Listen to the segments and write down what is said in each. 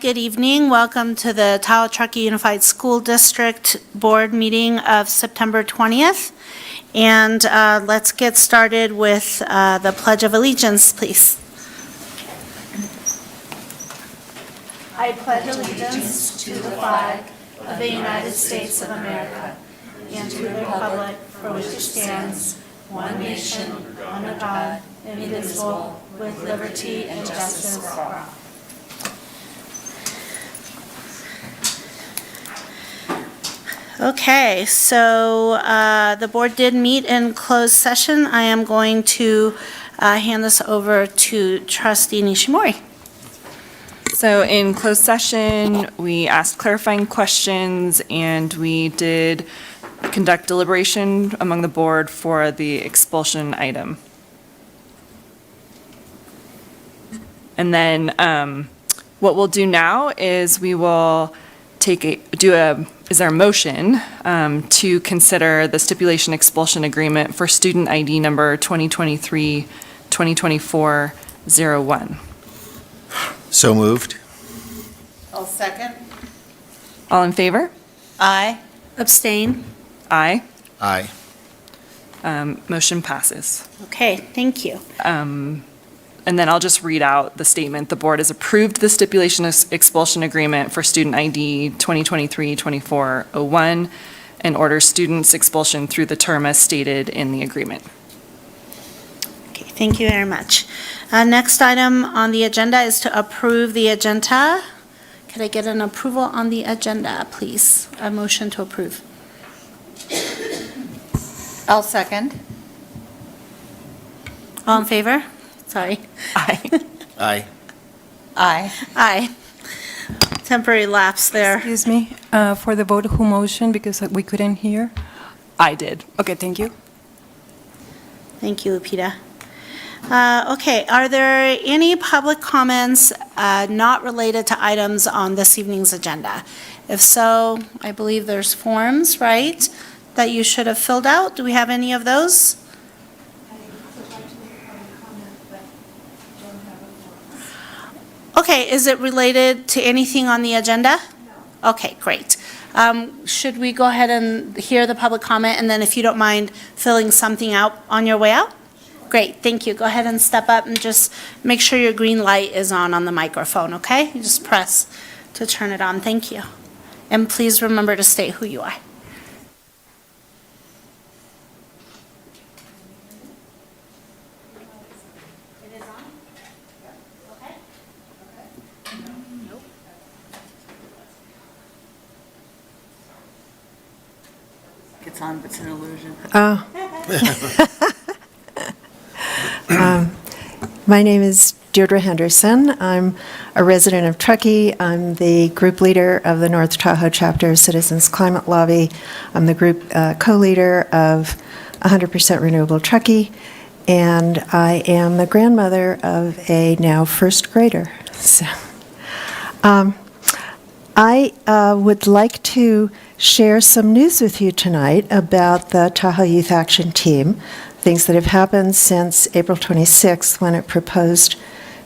Good evening. Welcome to the Tahoe Truckee Unified School District Board meeting of September 20th. And let's get started with the Pledge of Allegiance, please. I pledge allegiance to the flag of the United States of America and to the republic for which it stands, one nation, under God, indivisible, with liberty and justice for all. Okay, so the board did meet in closed session. I am going to hand this over to Trustee Nishimori. So in closed session, we asked clarifying questions and we did conduct deliberation among the board for the expulsion item. And then what we'll do now is we will is there a motion to consider the stipulation expulsion agreement for student ID number 2023-2024-01? So moved. I'll second. All in favor? Aye. Abstain? Aye. Aye. Motion passes. Okay, thank you. And then I'll just read out the statement. The board has approved the stipulation expulsion agreement for student ID 2023-2401 and orders students' expulsion through the term as stated in the agreement. Okay, thank you very much. Next item on the agenda is to approve the agenda. Could I get an approval on the agenda, please? A motion to approve. I'll second. All in favor? Sorry. Aye. Aye. Aye. Aye. Temporary lapse there. Excuse me, for the vote, who motioned, because we couldn't hear? I did. Okay, thank you. Thank you, Lupita. Okay, are there any public comments not related to items on this evening's agenda? If so, I believe there's forms, right, that you should have filled out. Do we have any of those? Okay, is it related to anything on the agenda? No. Okay, great. Should we go ahead and hear the public comment, and then if you don't mind filling something out on your way out? Great, thank you. Go ahead and step up and just make sure your green light is on the microphone, okay? You just press to turn it on. Thank you. And please remember to state who you are. It is on? Okay. Nope. It's on, but it's an illusion. My name is Deirdre Henderson. I'm a resident of Truckee. I'm the group leader of the North Tahoe Chapter of Citizens Climate Lobby. I'm the group co-leader of 100% Renewable Truckee, and I am the grandmother of a now first grader. So, I would like to share some news with you tonight about the Tahoe Youth Action Team, things that have happened since April 26th when it proposed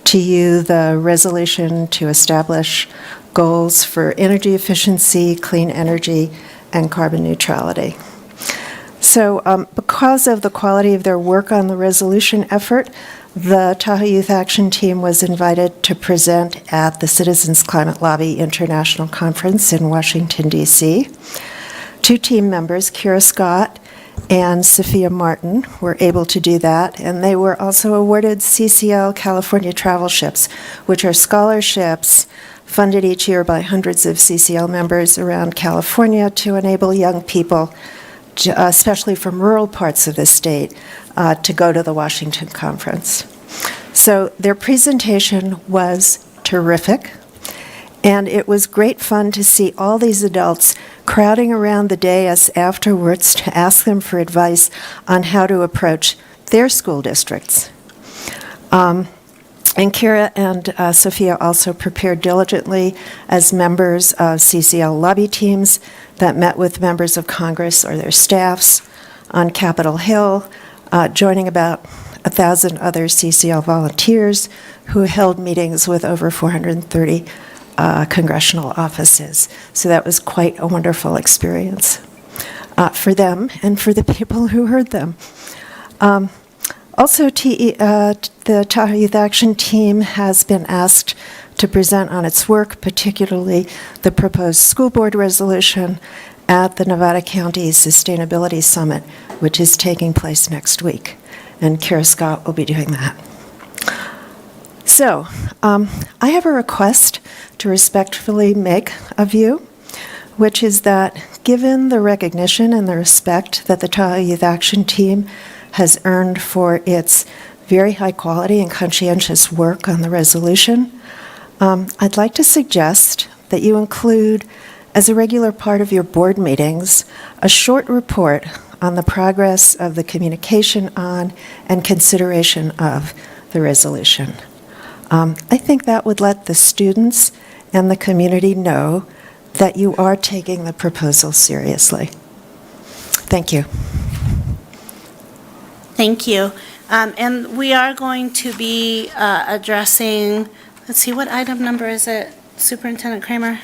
to you the resolution to establish goals for energy efficiency, clean energy, and carbon neutrality. So because of the quality of their work on the resolution effort, the Tahoe Youth Action Team was invited to present at the Citizens Climate Lobby International Conference in Washington, D.C. Two team members, Kira Scott and Sophia Martin, were able to do that, and they were also awarded CCL California Travel Ships, which are scholarships funded each year by hundreds of CCL members around California to enable young people, especially from rural parts of the state, to go to the Washington conference. So their presentation was terrific, and it was great fun to see all these adults crowding around the dais afterwards to ask them for advice on how to approach their school districts. And Kira and Sophia also prepared diligently as members of CCL lobby teams that met with members of Congress or their staffs on Capitol Hill, joining about 1,000 other CCL volunteers who held meetings with over 430 congressional offices. So that was quite a wonderful experience for them and for the people who heard them. Also, the Tahoe Youth Action Team has been asked to present on its work, particularly the proposed school board resolution at the Nevada County Sustainability Summit, which is taking place next week. And Kara Scott will be doing that. So, I have a request to respectfully make of you, which is that given the recognition and the respect that the Tahoe Youth Action Team has earned for its very high quality and conscientious work on the resolution, I'd like to suggest that you include, as a regular part of your board meetings, a short report on the progress of the communication on and consideration of the resolution. I think that would let the students and the community know that you are taking the proposal seriously. Thank you. Thank you. And we are going to be addressing, let's see, what item number is it, Superintendent Kramer?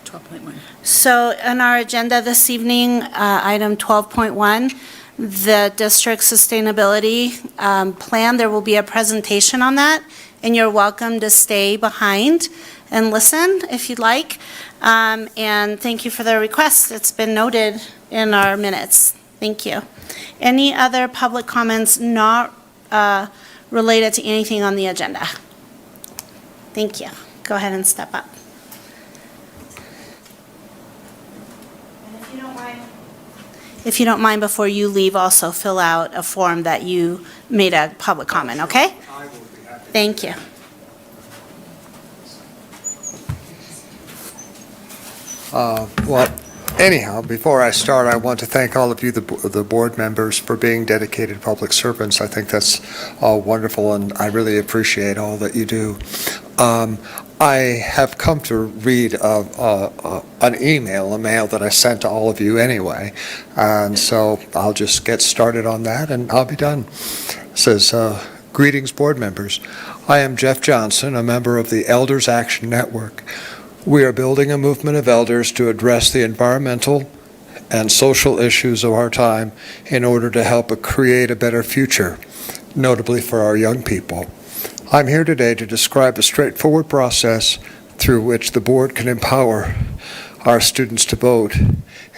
12.1. So on our agenda this evening, item 12.1, the district sustainability plan, there will be a presentation on that, and you're welcome to stay behind and listen if you'd like. And thank you for the request. It's been noted in our minutes. Thank you. Any other public comments not related to anything on the agenda? Thank you. Go ahead and step up. And if you don't mind, before you leave, also fill out a form that you made a public comment, okay? I will be happy. Thank you. Well, anyhow, before I start, I want to thank all of you, the board members, for being dedicated public servants. I think that's wonderful, and I really appreciate all that you do. I have come to read an email, a mail that I sent to all of you anyway, and so I'll just get started on that, and I'll be done. It says, greetings, board members. I am Jeff Johnson, a member of the Elders Action Network. We are building a movement of elders to address the environmental and social issues of our time in order to help create a better future, notably for our young people. I'm here today to describe a straightforward process through which the board can empower our students to vote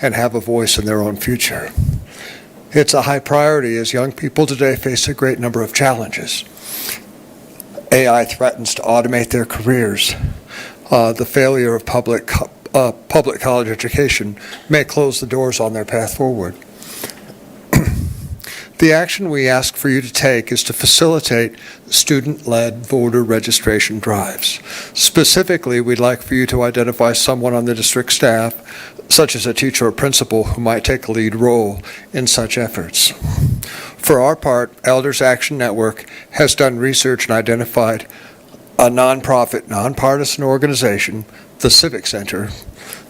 and have a voice in their own future. It's a high priority as young people today face a great number of challenges. AI threatens to automate their careers. The failure of public college education may close the doors on their path forward. The action we ask for you to take is to facilitate student-led voter registration drives. Specifically, we'd like for you to identify someone on the district staff, such as a teacher or principal, who might take a lead role in such efforts. For our part, Elders Action Network has done research and identified a nonprofit, nonpartisan organization, the Civic Center,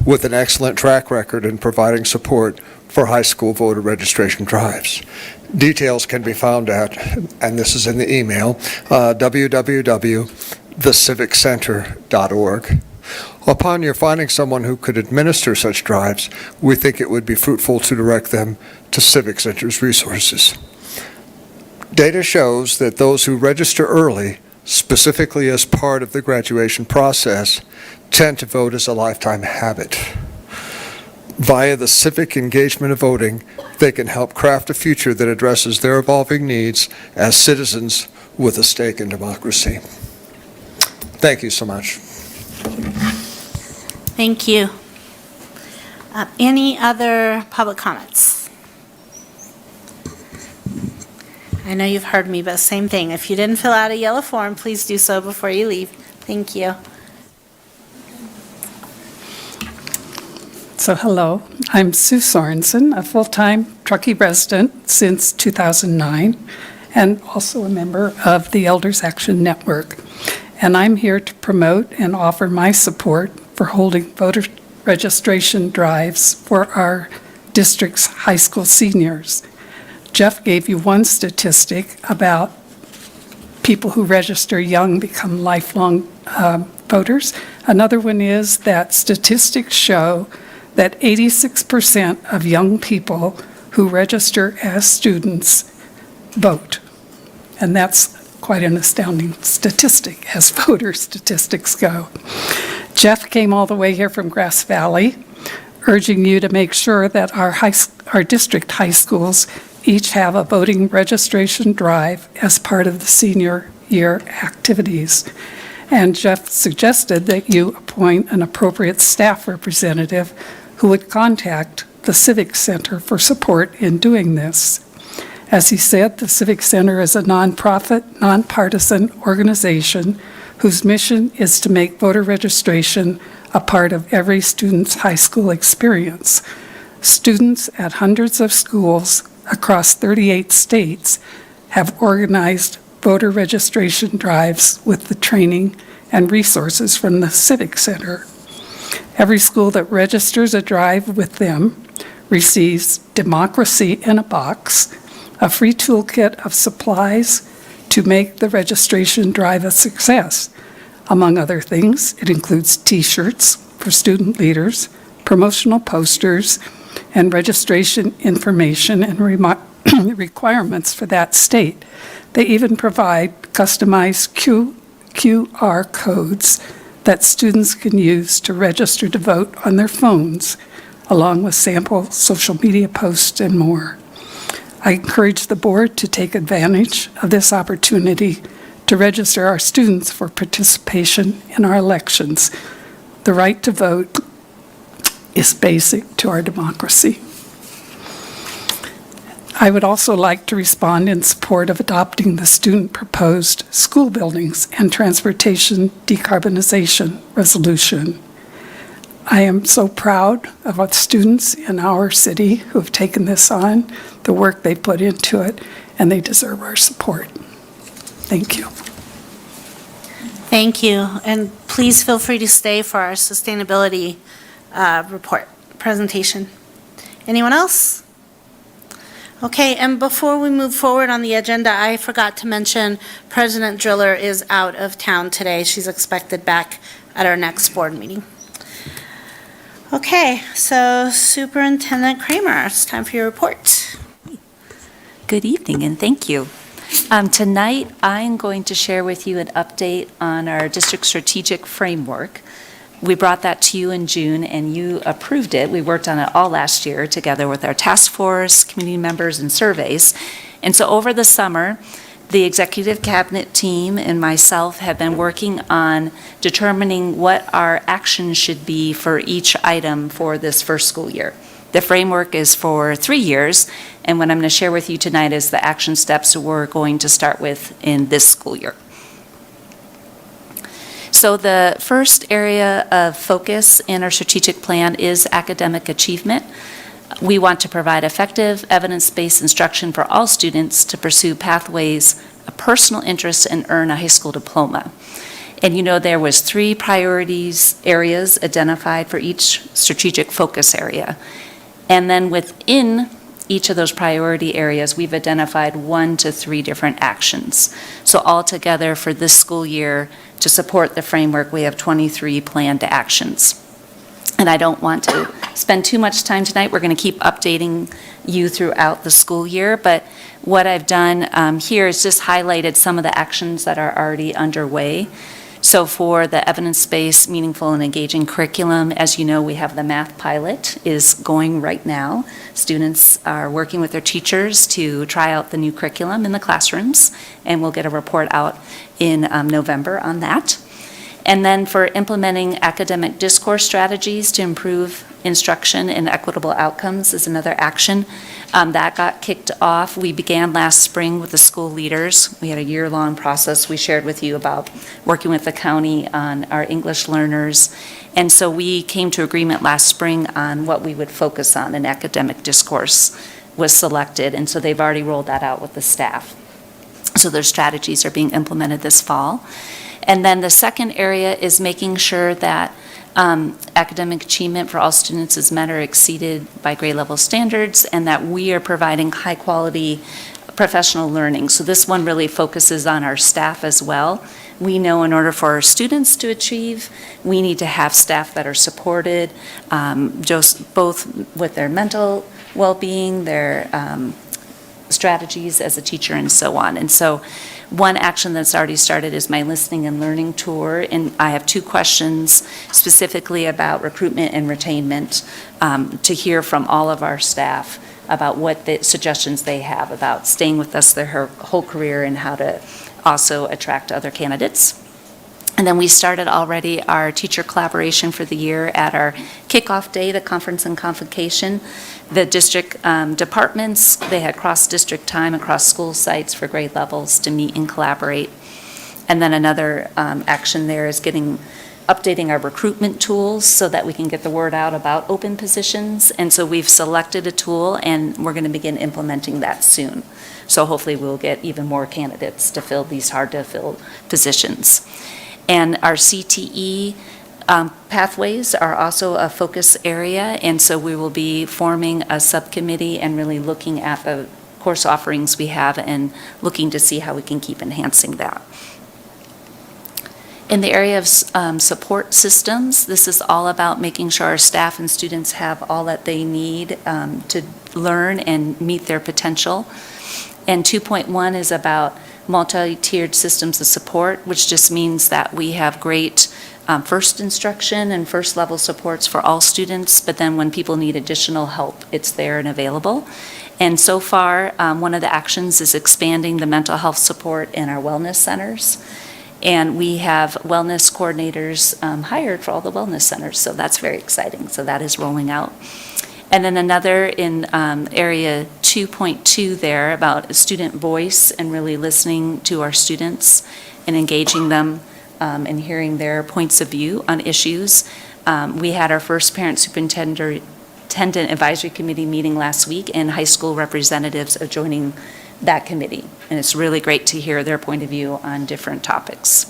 with an excellent track record in providing support for high school voter registration drives. Details can be found at, and this is in the email, www.theciviccenter.org. Upon your finding someone who could administer such drives, we think it would be fruitful to direct them to Civic Center's resources. Data shows that those who register early, specifically as part of the graduation process, tend to vote as a lifetime habit. Via the civic engagement of voting, they can help craft a future that addresses their evolving needs as citizens with a stake in democracy. Thank you so much. Thank you. Any other public comments? I know you've heard me, but same thing. If you didn't fill out a yellow form, please do so before you leave. Thank you. So hello, I'm Sue Sorensen, a full-time Truckee resident since 2009, and also a member of the Elders Action Network. And I'm here to promote and offer my support for holding voter registration drives for our district's high school seniors. Jeff gave you one statistic about people who register young become lifelong voters. Another one is that statistics show that 86% of young people who register as students vote. And that's quite an astounding statistic as voter statistics go. Jeff came all the way here from Grass Valley, urging you to make sure that our district high schools each have a voting registration drive as part of the senior year activities. And Jeff suggested that you appoint an appropriate staff representative who would contact the Civic Center for support in doing this. As he said, the Civic Center is a nonprofit, nonpartisan organization whose mission is to make voter registration a part of every student's high school experience. Students at hundreds of schools across 38 states have organized voter registration drives with the training and resources from the Civic Center. Every school that registers a drive with them receives Democracy in a Box, a free toolkit of supplies to make the registration drive a success. Among other things, it includes T-shirts for student leaders, promotional posters, and registration information and requirements for that state. They even provide customized QR codes that students can use to register to vote on their phones, along with sample social media posts and more. I encourage the board to take advantage of this opportunity to register our students for participation in our elections. The right to vote is basic to our democracy. I would also like to respond in support of adopting the student-proposed school buildings and transportation decarbonization resolution. I am so proud of our students in our city who have taken this on, the work they put into it, and they deserve our support. Thank you. Thank you, and please feel free to stay for our sustainability report presentation. Anyone else? Okay, and before we move forward on the agenda, I forgot to mention President Driller is out of town today. She's expected back at our next board meeting. Okay, so Superintendent Kramer, it's time for your report. Good evening, and thank you. Tonight, I'm going to share with you an update on our district strategic framework. We brought that to you in June, and you approved it. We worked on it all last year together with our task force, community members, and surveys. And so over the summer, the executive cabinet team and myself have been working on determining what our actions should be for each item for this first school year. The framework is for 3 years, and what I'm going to share with you tonight is the action steps we're going to start with in this school year. So the first area of focus in our strategic plan is academic achievement. We want to provide effective, evidence-based instruction for all students to pursue pathways of personal interest and earn a high school diploma. And you know there was 3 priorities areas identified for each strategic focus area. And then within each of those priority areas, we've identified 1 to 3 different actions. So altogether for this school year, to support the framework, we have 23 planned actions. And I don't want to spend too much time tonight. We're going to keep updating you throughout the school year, but what I've done here is just highlighted some of the actions that are already underway. So for the evidence-based, meaningful, and engaging curriculum, as you know, we have the math pilot is going right now. Students are working with their teachers to try out the new curriculum in the classrooms, and we'll get a report out in November on that. And then for implementing academic discourse strategies to improve instruction and equitable outcomes is another action. That got kicked off. We began last spring with the school leaders. We had a year-long process we shared with you about working with the county on our English learners. And so we came to agreement last spring on what we would focus on, and academic discourse was selected. And so they've already rolled that out with the staff. So their strategies are being implemented this fall. And then the second area is making sure that academic achievement for all students is met or exceeded by grade level standards, and that we are providing high quality professional learning. So this one really focuses on our staff as well. We know in order for our students to achieve, we need to have staff that are supported, just both with their mental well-being, their strategies as a teacher, and so on. And so one action that's already started is my listening and learning tour, and I have 2 questions specifically about recruitment and retainment to hear from all of our staff about what the suggestions they have about staying with us their whole career and how to also attract other candidates. And then we started already our teacher collaboration for the year at our kickoff day, the conference and convocation. The district departments, they had cross-district time across school sites for grade levels to meet and collaborate. And then another action there is updating our recruitment tools so that we can get the word out about open positions. And so we've selected a tool, and we're going to begin implementing that soon. So hopefully we'll get even more candidates to fill these hard-to-fill positions. And our CTE pathways are also a focus area, and so we will be forming a subcommittee and really looking at the course offerings we have and looking to see how we can keep enhancing that. In the area of support systems, this is all about making sure our staff and students have all that they need to learn and meet their potential. And 2.1 is about multi-tiered systems of support, which just means that we have great first instruction and first level supports for all students, but then when people need additional help, it's there and available. And so far, one of the actions is expanding the mental health support in our wellness centers. And we have wellness coordinators hired for all the wellness centers, so that's very exciting. So that is rolling out. And then another in area 2.2 there about student voice and really listening to our students and engaging them and hearing their points of view on issues. We had our first parent superintendent advisory committee meeting last week, and high school representatives are joining that committee. And it's really great to hear their point of view on different topics.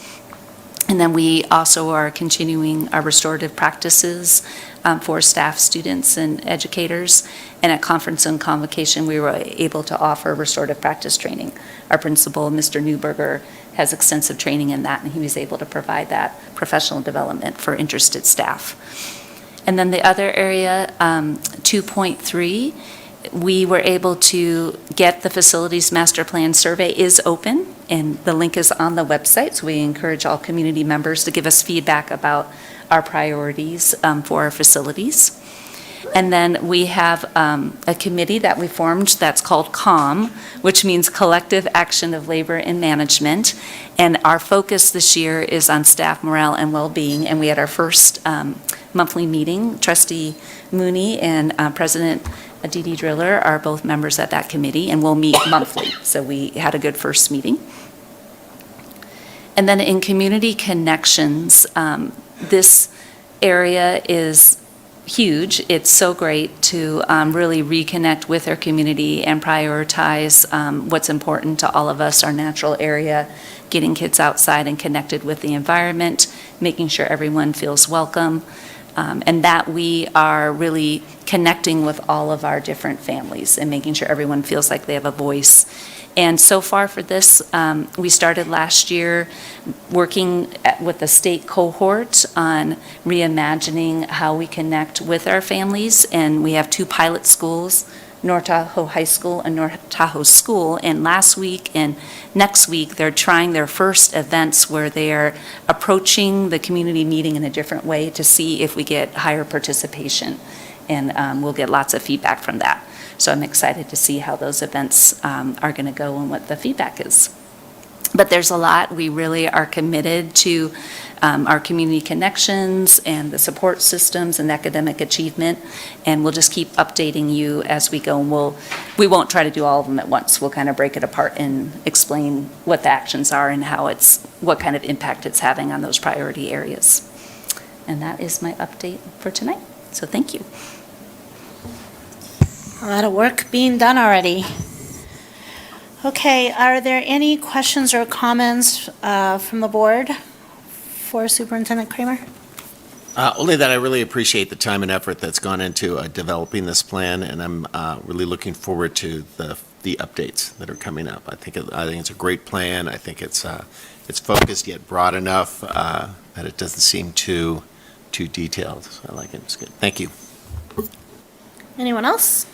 And then we also are continuing our restorative practices for staff, students, and educators. And at conference and convocation, we were able to offer restorative practice training. Our principal, Mr. Newberger, has extensive training in that, and he was able to provide that professional development for interested staff. And then the other area, 2.3, we were able to get the facilities master plan survey is open, and the link is on the website, so we encourage all community members to give us feedback about our priorities for our facilities. And then we have a committee that we formed that's called CALM, which means Collective Action of Labor and Management. And our focus this year is on staff morale and well-being. And we had our first monthly meeting. Trustee Mooney and President Dee Dee Driller are both members at that committee, and we'll meet monthly. So we had a good first meeting. And then in community connections, this area is huge. It's so great to really reconnect with our community and prioritize what's important to all of us, our natural area, getting kids outside and connected with the environment, making sure everyone feels welcome, and that we are really connecting with all of our different families and making sure everyone feels like they have a voice. And so far for this, we started last year working with the state cohort on reimagining how we connect with our families. And we have 2 pilot schools, North Tahoe High School and North Tahoe School. And last week and next week, they're trying their first events where they are approaching the community meeting in a different way to see if we get higher participation. And we'll get lots of feedback from that. So I'm excited to see how those events are going to go and what the feedback is. But there's a lot. We really are committed to our community connections and the support systems and academic achievement, and we'll just keep updating you as we go. And we won't try to do all of them at once. We'll kind of break it apart and explain what the actions are and what kind of impact it's having on those priority areas. And that is my update for tonight. So thank you. A lot of work being done already. Okay, are there any questions or comments from the board for Superintendent Kramer? Only that I really appreciate the time and effort that's gone into developing this plan, and I'm really looking forward to the the updates that are coming up. I think it's a great plan. I think it's focused yet broad enough that it doesn't seem too detailed. So I like it. It's good. Thank you. Anyone else?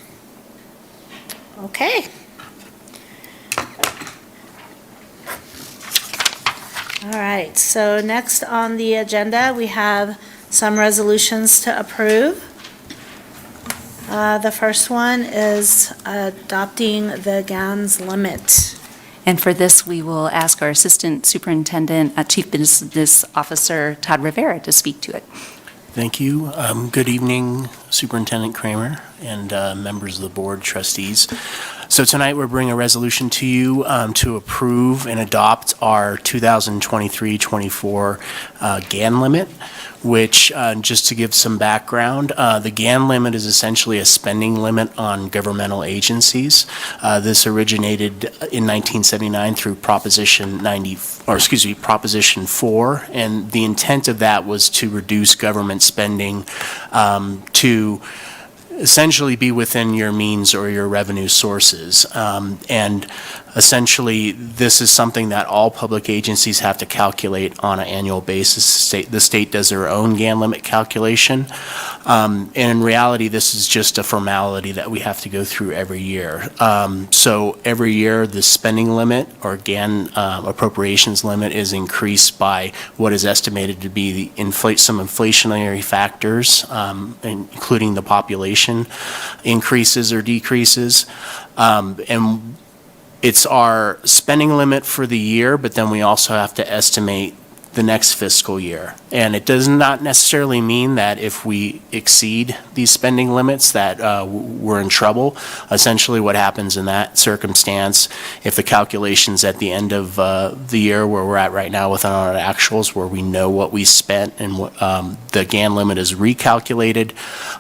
Okay. All right, so next on the agenda, we have some resolutions to approve. The first one is adopting the GAN's limit. And for this, we will ask our Assistant Superintendent, Chief Business Officer Todd Rivera to speak to it. Thank you. Good evening, Superintendent Kramer and members of the board, trustees. So tonight we're bringing a resolution to you to approve and adopt our 2023-24 GAN limit, which, just to give some background, the GAN limit is essentially a spending limit on governmental agencies. This originated in 1979 through Proposition 4, and the intent of that was to reduce government spending to essentially be within your means or your revenue sources. And essentially, this is something that all public agencies have to calculate on an annual basis. The state does their own GAN limit calculation. And in reality, this is just a formality that we have to go through every year. So every year, the spending limit or GAN appropriations limit is increased by what is estimated to be some inflationary factors, including the population increases or decreases. And it's our spending limit for the year, but then we also have to estimate the next fiscal year. And it does not necessarily mean that if we exceed these spending limits that we're in trouble. Essentially what happens in that circumstance, if the calculations at the end of the year where we're at right now with our actuals, where we know what we spent and what the GAN limit is recalculated,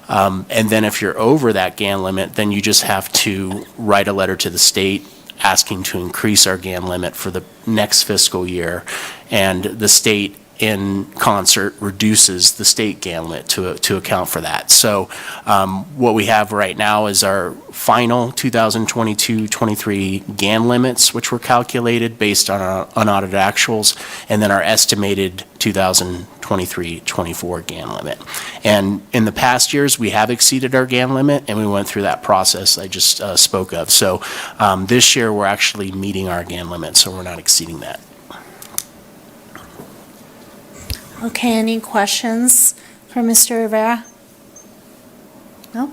and then if you're over that GAN limit, then you just have to write a letter to the state asking to increase our GAN limit for the next fiscal year, and the state in concert reduces the state GAN limit to account for that. So what we have right now is our final 2022-23 GAN limits, which were calculated based on our unaudited actuals, and then our estimated 2023-24 GAN limit. And in the past years, we have exceeded our GAN limit, and we went through that process I just spoke of. So this year, we're actually meeting our GAN limit, so we're not exceeding that. Okay, any questions for Mr. Rivera? No?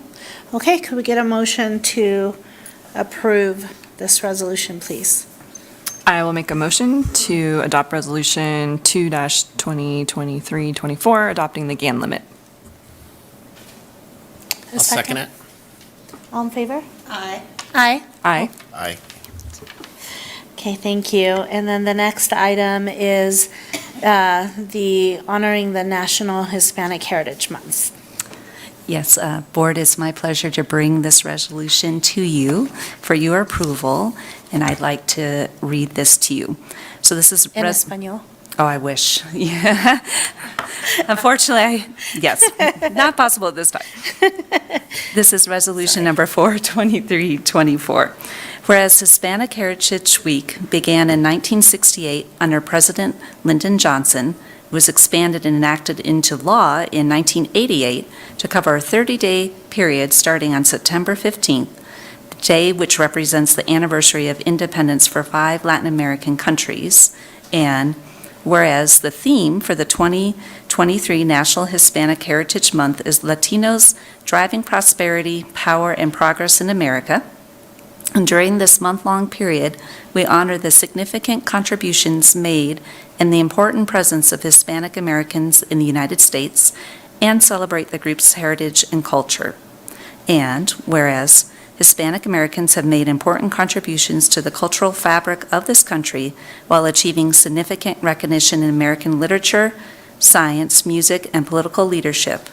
Okay, could we get a motion to approve this resolution, please? I will make a motion to adopt Resolution 2-2023-24, adopting the GAN limit. A I'll second it. All in favor? Aye. Aye. Aye. Aye. Okay, thank you. And then the next item is the honoring the National Hispanic Heritage Month. Yes, Board, it's my pleasure to bring this resolution to you for your approval, and I'd like to read this to you. So this is... En español. Oh, I wish. Yeah. Unfortunately, yes, not possible at this time. This is resolution number 42324. Whereas Hispanic Heritage Week began in 1968 under President Lyndon Johnson, it was expanded and enacted into law in 1988 to cover a 30-day period starting on September 15th, the day which represents the anniversary of independence for 5 Latin American countries. And whereas the theme for the 2023 National Hispanic Heritage Month is Latinos Driving Prosperity, Power, and Progress in America. And during this month-long period, we honor the significant contributions made and the important presence of Hispanic Americans in the United States and celebrate the group's heritage and culture. And whereas Hispanic Americans have made important contributions to the cultural fabric of this country while achieving significant recognition in American literature, science, music, and political leadership.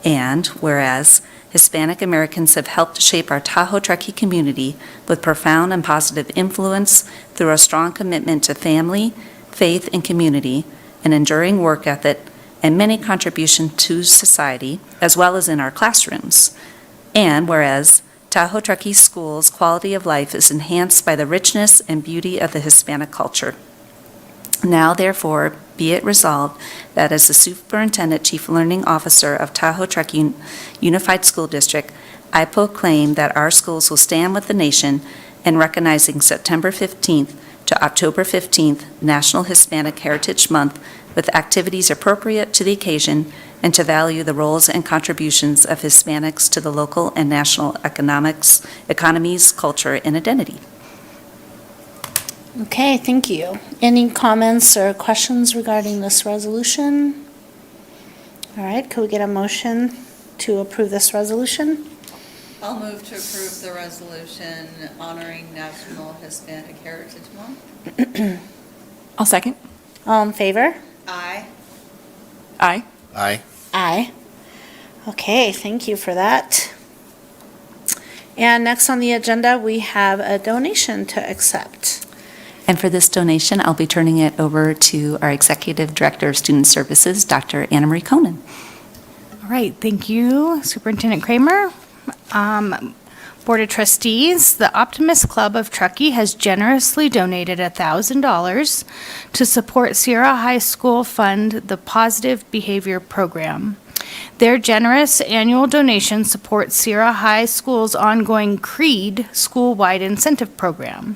And whereas Hispanic Americans have helped shape our Tahoe Truckee community with profound and positive influence through a strong commitment to family, faith, and community, an enduring work ethic, and many contributions to society, as well as in our classrooms. And whereas Tahoe Truckee Schools' quality of life is enhanced by the richness and beauty of the Hispanic culture. Now, therefore, be it resolved that as the Superintendent Chief Learning Officer of Tahoe Truckee Unified School District, I proclaim that our schools will stand with the nation in recognizing September 15th to October 15th National Hispanic Heritage Month with activities appropriate to the occasion and to value the roles and contributions of Hispanics to the local and national economies, culture, and identity. Okay, thank you. Any comments or questions regarding this resolution? All right, could we get a motion to approve this resolution? I'll move to approve the resolution honoring National Hispanic Heritage Month. I'll second. All in favor? Aye. Aye. Aye. Aye. Okay, thank you for that. And next on the agenda, we have a donation to accept. And for this donation, I'll be turning it over to our Executive Director of Student Services, Dr. Anna Marie Conan. All right, thank you, Superintendent Kramer. Board of Trustees, the Optimist Club of Truckee has generously donated $1,000 to support Sierra High School fund the Positive Behavior Program. Their generous annual donation supports Sierra High School's ongoing CREED school-wide incentive program.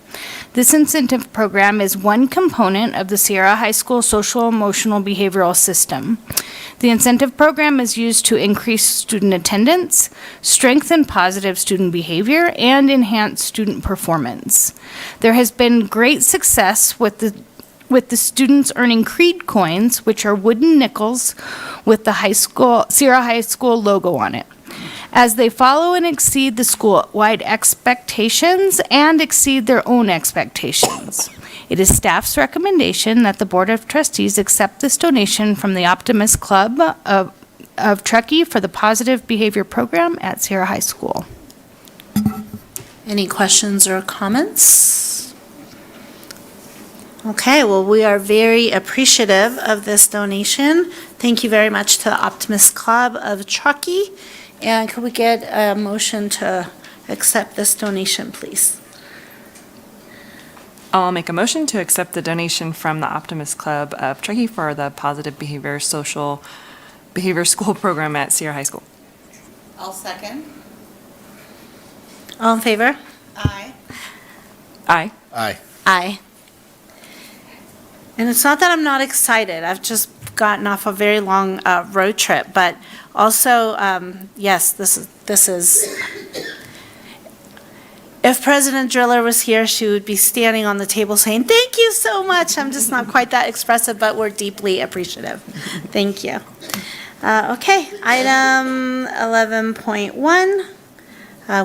This incentive program is one component of the Sierra High School social-emotional behavioral system. The incentive program is used to increase student attendance, strengthen positive student behavior, and enhance student performance. There has been great success with the students earning CREED coins, which are wooden nickels with the Sierra High School logo on it, as they follow and exceed the school-wide expectations and exceed their own expectations. It is staff's recommendation that the Board of Trustees accept this donation from the Optimist Club of Truckee for the Positive Behavior Program at Sierra High School. Any questions or comments? Okay, well, we are very appreciative of this donation. Thank you very much to the Optimist Club of Truckee. And could we get a motion to accept this donation, please? I'll make a motion to accept the donation from the Optimist Club of Truckee for the Positive Behavior Social Behavior School Program at Sierra High School. I'll second. All in favor? Aye. Aye. Aye. Aye. And it's not that I'm not excited. I've just gotten off a very long road trip, but also, yes, this is. If President Driller was here, she would be standing on the table saying, "Thank you so much." I'm just not quite that expressive, but we're deeply appreciative. Thank you. Okay, item 11.1,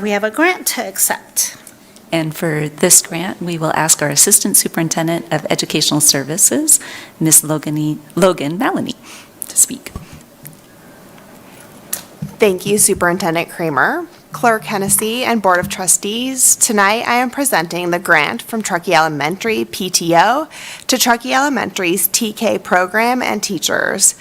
we have a grant to accept. And for this grant, we will ask our Assistant Superintendent of Educational Services, Ms. Logan Maloney, to speak. Thank you, Superintendent Kramer, Clerk Hennessy, and Board of Trustees. Tonight, I am presenting the grant from Truckee Elementary PTO to Truckee Elementary's TK program and teachers.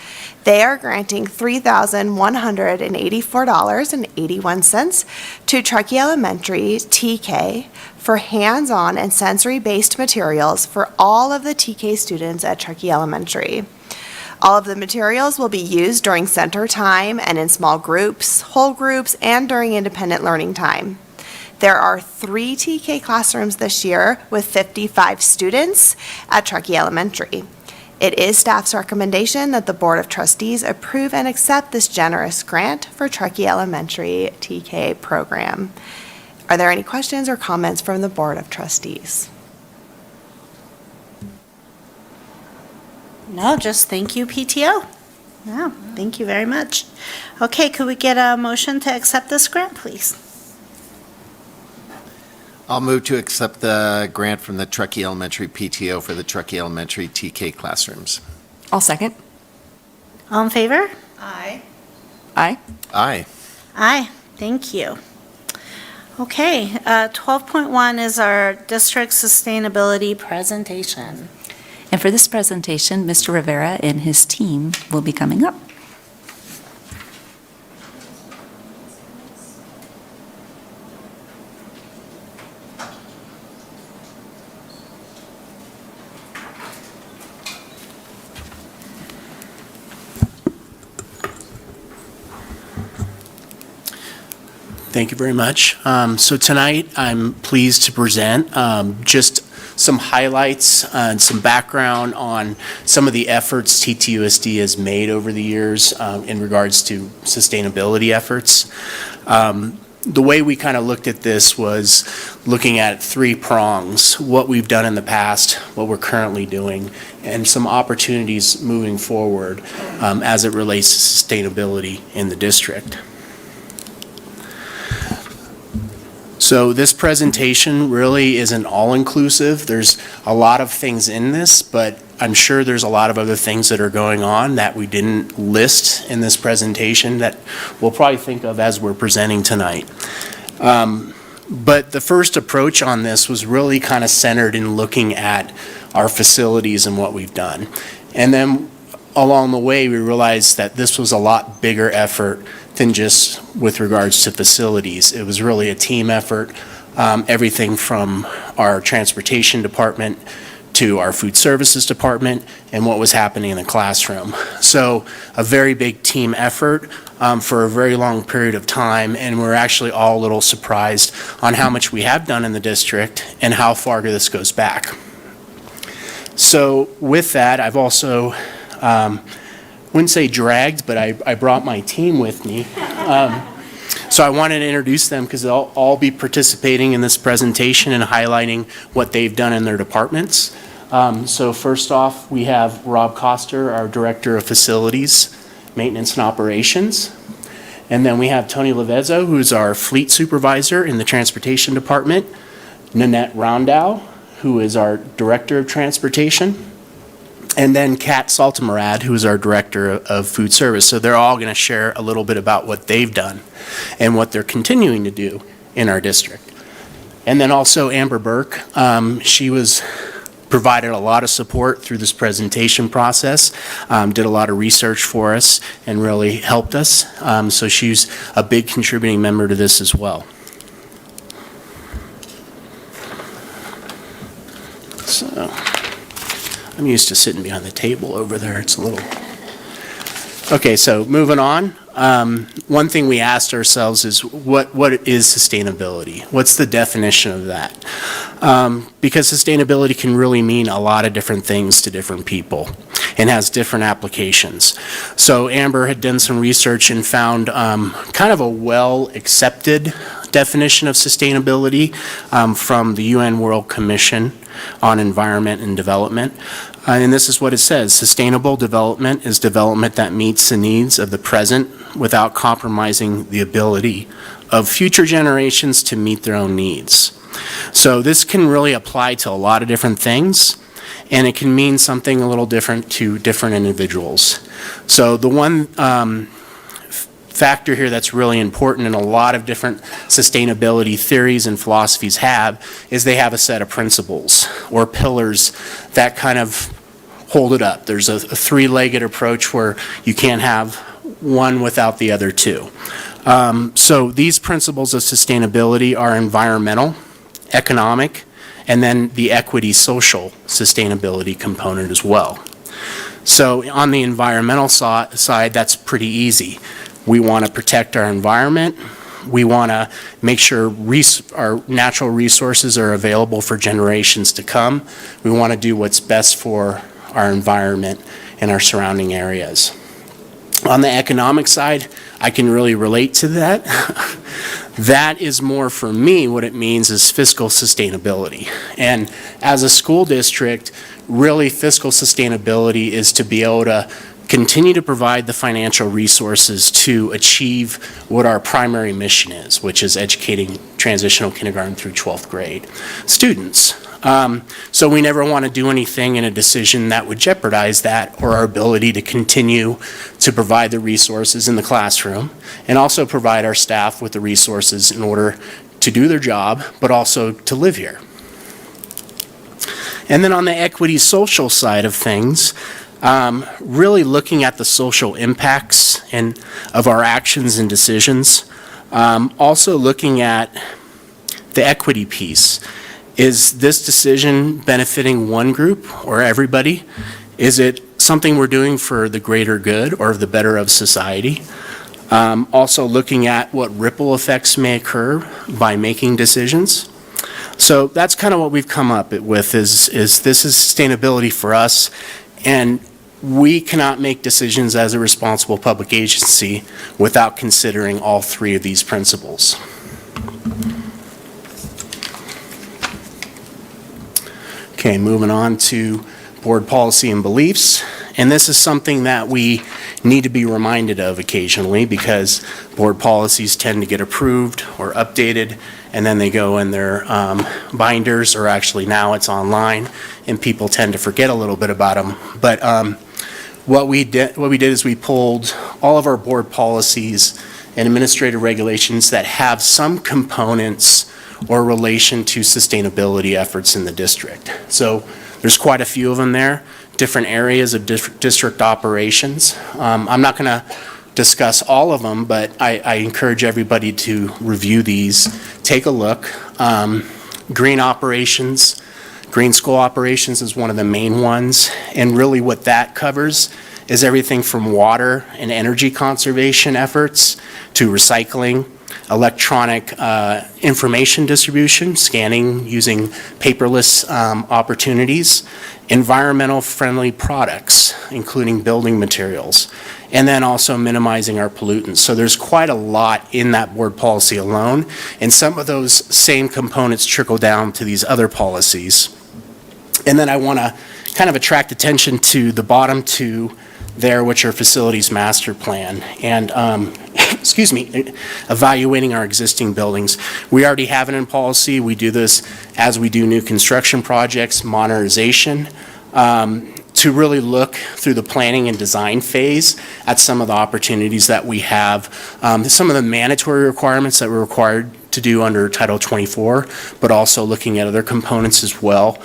They are granting $3,184.81 to Truckee Elementary TK for hands-on and sensory-based materials for all of the TK students at Truckee Elementary. All of the materials will be used during center time and in small groups, whole groups, and during independent learning time. There are 3 TK classrooms this year with 55 students at Truckee Elementary. It is staff's recommendation that the Board of Trustees approve and accept this generous grant for Truckee Elementary TK program. Are there any questions or comments from the Board of Trustees? No, just thank you, PTO. Yeah, thank you very much. Okay, could we get a motion to accept this grant, please? I'll move to accept the grant from the Truckee Elementary PTO for the Truckee Elementary TK classrooms. I'll second. All in favor? Aye. Aye. Aye. Aye, thank you. Okay, 12.1 is our district sustainability presentation. And for this presentation, Mr. Rivera and his team will be coming up. Thank you very much. So tonight, I'm pleased to present just some highlights and some background on some of the efforts TTUSD has made over the years in regards to sustainability efforts. The way we kind of looked at this was looking at 3 prongs: what we've done in the past, what we're currently doing, and some opportunities moving forward as it relates to sustainability in the district. So this presentation really isn't all-inclusive. There's a lot of things in this, but I'm sure there's a lot of other things that are going on that we didn't list in this presentation that we'll probably think of as we're presenting tonight. But the first approach on this was really kind of centered in looking at our facilities and what we've done. And then along the way, we realized that this was a lot bigger effort than just with regards to facilities. It was really a team effort, everything from our transportation department to our food services department and what was happening in the classroom. So a very big team effort for a very long period of time, and we're actually all a little surprised on how much we have done in the district and how far this goes back. So with that, I've also wouldn't say dragged, but I brought my team with me. So I wanted to introduce them because they'll all be participating in this presentation and highlighting what they've done in their departments. So first off, we have Rob Coster, our Director of Facilities, Maintenance and Operations. And then we have Tony Levezzo, who's our Fleet Supervisor in the Transportation Department. Nanette Rondow, who is our Director of Transportation. And then Kat Saltamarad, who is our Director of Food Service. So they're all going to share a little bit about what they've done and what they're continuing to do in our district. And then also Amber Burke, she was provided a lot of support through this presentation process, did a lot of research for us and really helped us. So she's a big contributing member to this as well. So I'm used to sitting behind the table over there. It's a little... Okay, so moving on. One thing we asked ourselves is what is sustainability? What's the definition of that? Because sustainability can really mean a lot of different things to different people and has different applications. So Amber had done some research and found kind of a well-accepted definition of sustainability from the UN World Commission on Environment and Development. And this is what it says: sustainable development is development that meets the needs of the present without compromising the ability of future generations to meet their own needs. So this can really apply to a lot of different things, and it can mean something a little different to different individuals. So the one factor here that's really important and a lot of different sustainability theories and philosophies have is they have a set of principles or pillars that kind of hold it up. There's a 3-legged approach where you can't have one without the other two. So these principles of sustainability are environmental, economic, and then the equity social sustainability component as well. So on the environmental side, that's pretty easy. We want to protect our environment. We want to make sure our natural resources are available for generations to come. We want to do what's best for our environment and our surrounding areas. On the economic side, I can really relate to that. That is more for me what it means is fiscal sustainability. And as a school district, really fiscal sustainability is to be able to continue to provide the financial resources to achieve what our primary mission is, which is educating transitional kindergarten through 12th grade students. So we never want to do anything in a decision that would jeopardize that or our ability to continue to provide the resources in the classroom and also provide our staff with the resources in order to do their job, but also to live here. And then on the equity social side of things, really looking at the social impacts of our actions and decisions. Also looking at the equity piece. Is this decision benefiting one group or everybody? Is it something we're doing for the greater good or the better of society? Also looking at what ripple effects may occur by making decisions. So that's kind of what we've come up with is this is sustainability for us, and we cannot make decisions as a responsible public agency without considering all three of these principles. Okay, moving on to board policy and beliefs. And this is something that we need to be reminded of occasionally because board policies tend to get approved or updated, and then they go in their binders, or actually now it's online, and people tend to forget a little bit about them. But what we did is we pulled all of our board policies and administrative regulations that have some components or relation to sustainability efforts in the district. So there's quite a few of them there, different areas of district operations. I'm not going to discuss all of them, but I encourage everybody to review these, take a look. Green operations, green school operations is one of the main ones, and really what that covers is everything from water and energy conservation efforts to recycling, electronic information distribution, scanning using paperless opportunities, environmental friendly products, including building materials, and then also minimizing our pollutants. So there's quite a lot in that board policy alone, and some of those same components trickle down to these other policies. And then I want to kind of attract attention to the bottom two there, which are facilities master plan and excuse me, evaluating our existing buildings. We already have it in policy. We do this as we do new construction projects, modernization, to really look through the planning and design phase at some of the opportunities that we have, some of the mandatory requirements that we're required to do under Title 24, but also looking at other components as well.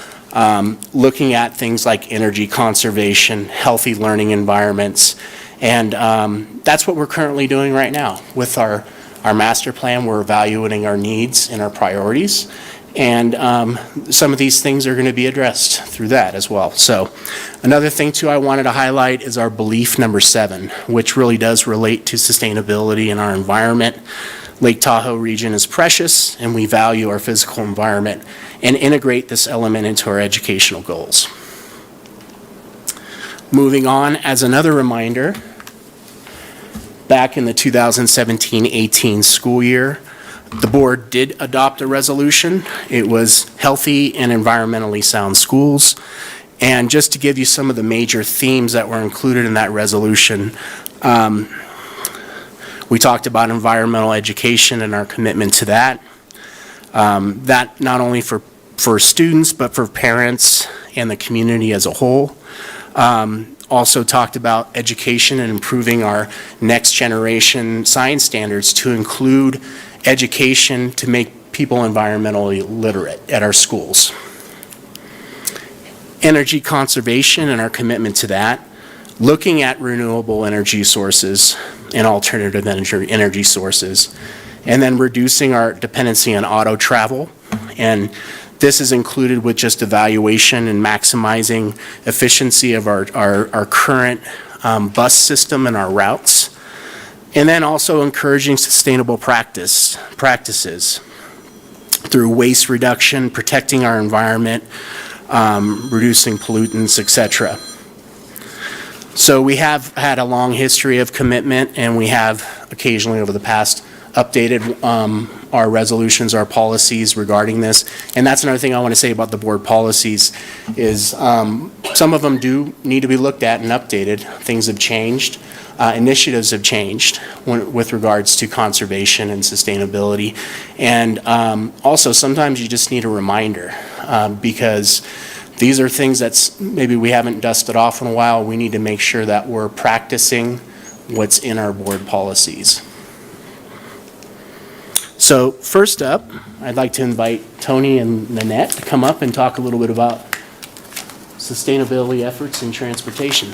Looking at things like energy conservation, healthy learning environments, and that's what we're currently doing right now with our master plan. We're evaluating our needs and our priorities, and some of these things are going to be addressed through that as well. So another thing too I wanted to highlight is our belief number 7, which really does relate to sustainability in our environment. Lake Tahoe region is precious, and we value our physical environment and integrate this element into our educational goals. Moving on, as another reminder, back in the 2017-18 school year, the board did adopt a resolution. It was healthy and environmentally sound schools. And just to give you some of the major themes that were included in that resolution, we talked about environmental education and our commitment to that. That not only for students, but for parents and the community as a whole. Also talked about education and improving our next generation science standards to include education to make people environmentally literate at our schools. Energy conservation and our commitment to that. Looking at renewable energy sources and alternative energy sources, and then reducing our dependency on auto travel. And this is included with just evaluation and maximizing efficiency of our current bus system and our routes. And then also encouraging sustainable practices through waste reduction, protecting our environment, reducing pollutants, etc. So we have had a long history of commitment, and we have occasionally over the past updated our resolutions, our policies regarding this. And that's another thing I want to say about the board policies is some of them do need to be looked at and updated. Things have changed. Initiatives have changed with regards to conservation and sustainability. And also sometimes you just need a reminder because these are things that maybe we haven't dusted off in a while. We need to make sure that we're practicing what's in our board policies. So first up, I'd like to invite Tony and Nanette to come up and talk a little bit about sustainability efforts in transportation.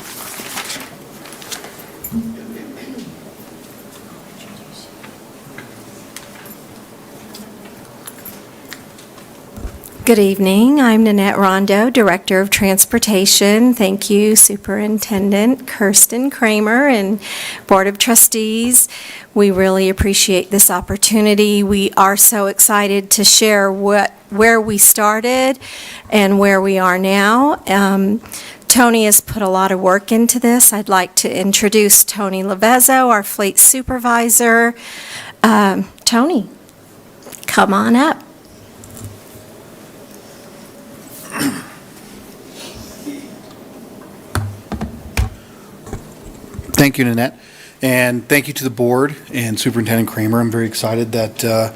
Good evening. I'm Nanette Rondo, Director of Transportation. Thank you, Superintendent Kirsten Kramer and Board of Trustees. We really appreciate this opportunity. We are so excited to share where we started and where we are now. Tony has put a lot of work into this. I'd like to introduce Tony Levezzo, our fleet supervisor. Tony, come on up. Thank you, Nanette, and thank you to the board and Superintendent Kramer. I'm very excited that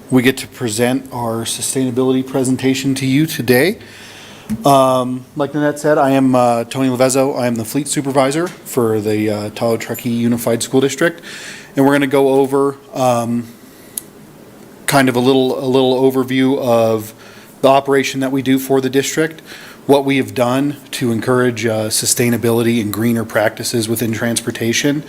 we get to present our sustainability presentation to you today. Like Nanette said, I am Tony Levezzo. I am the fleet supervisor for the Tahoe Truckee Unified School District, and we're going to go over kind of a little overview of the operation that we do for the district, what we have done to encourage sustainability and greener practices within transportation,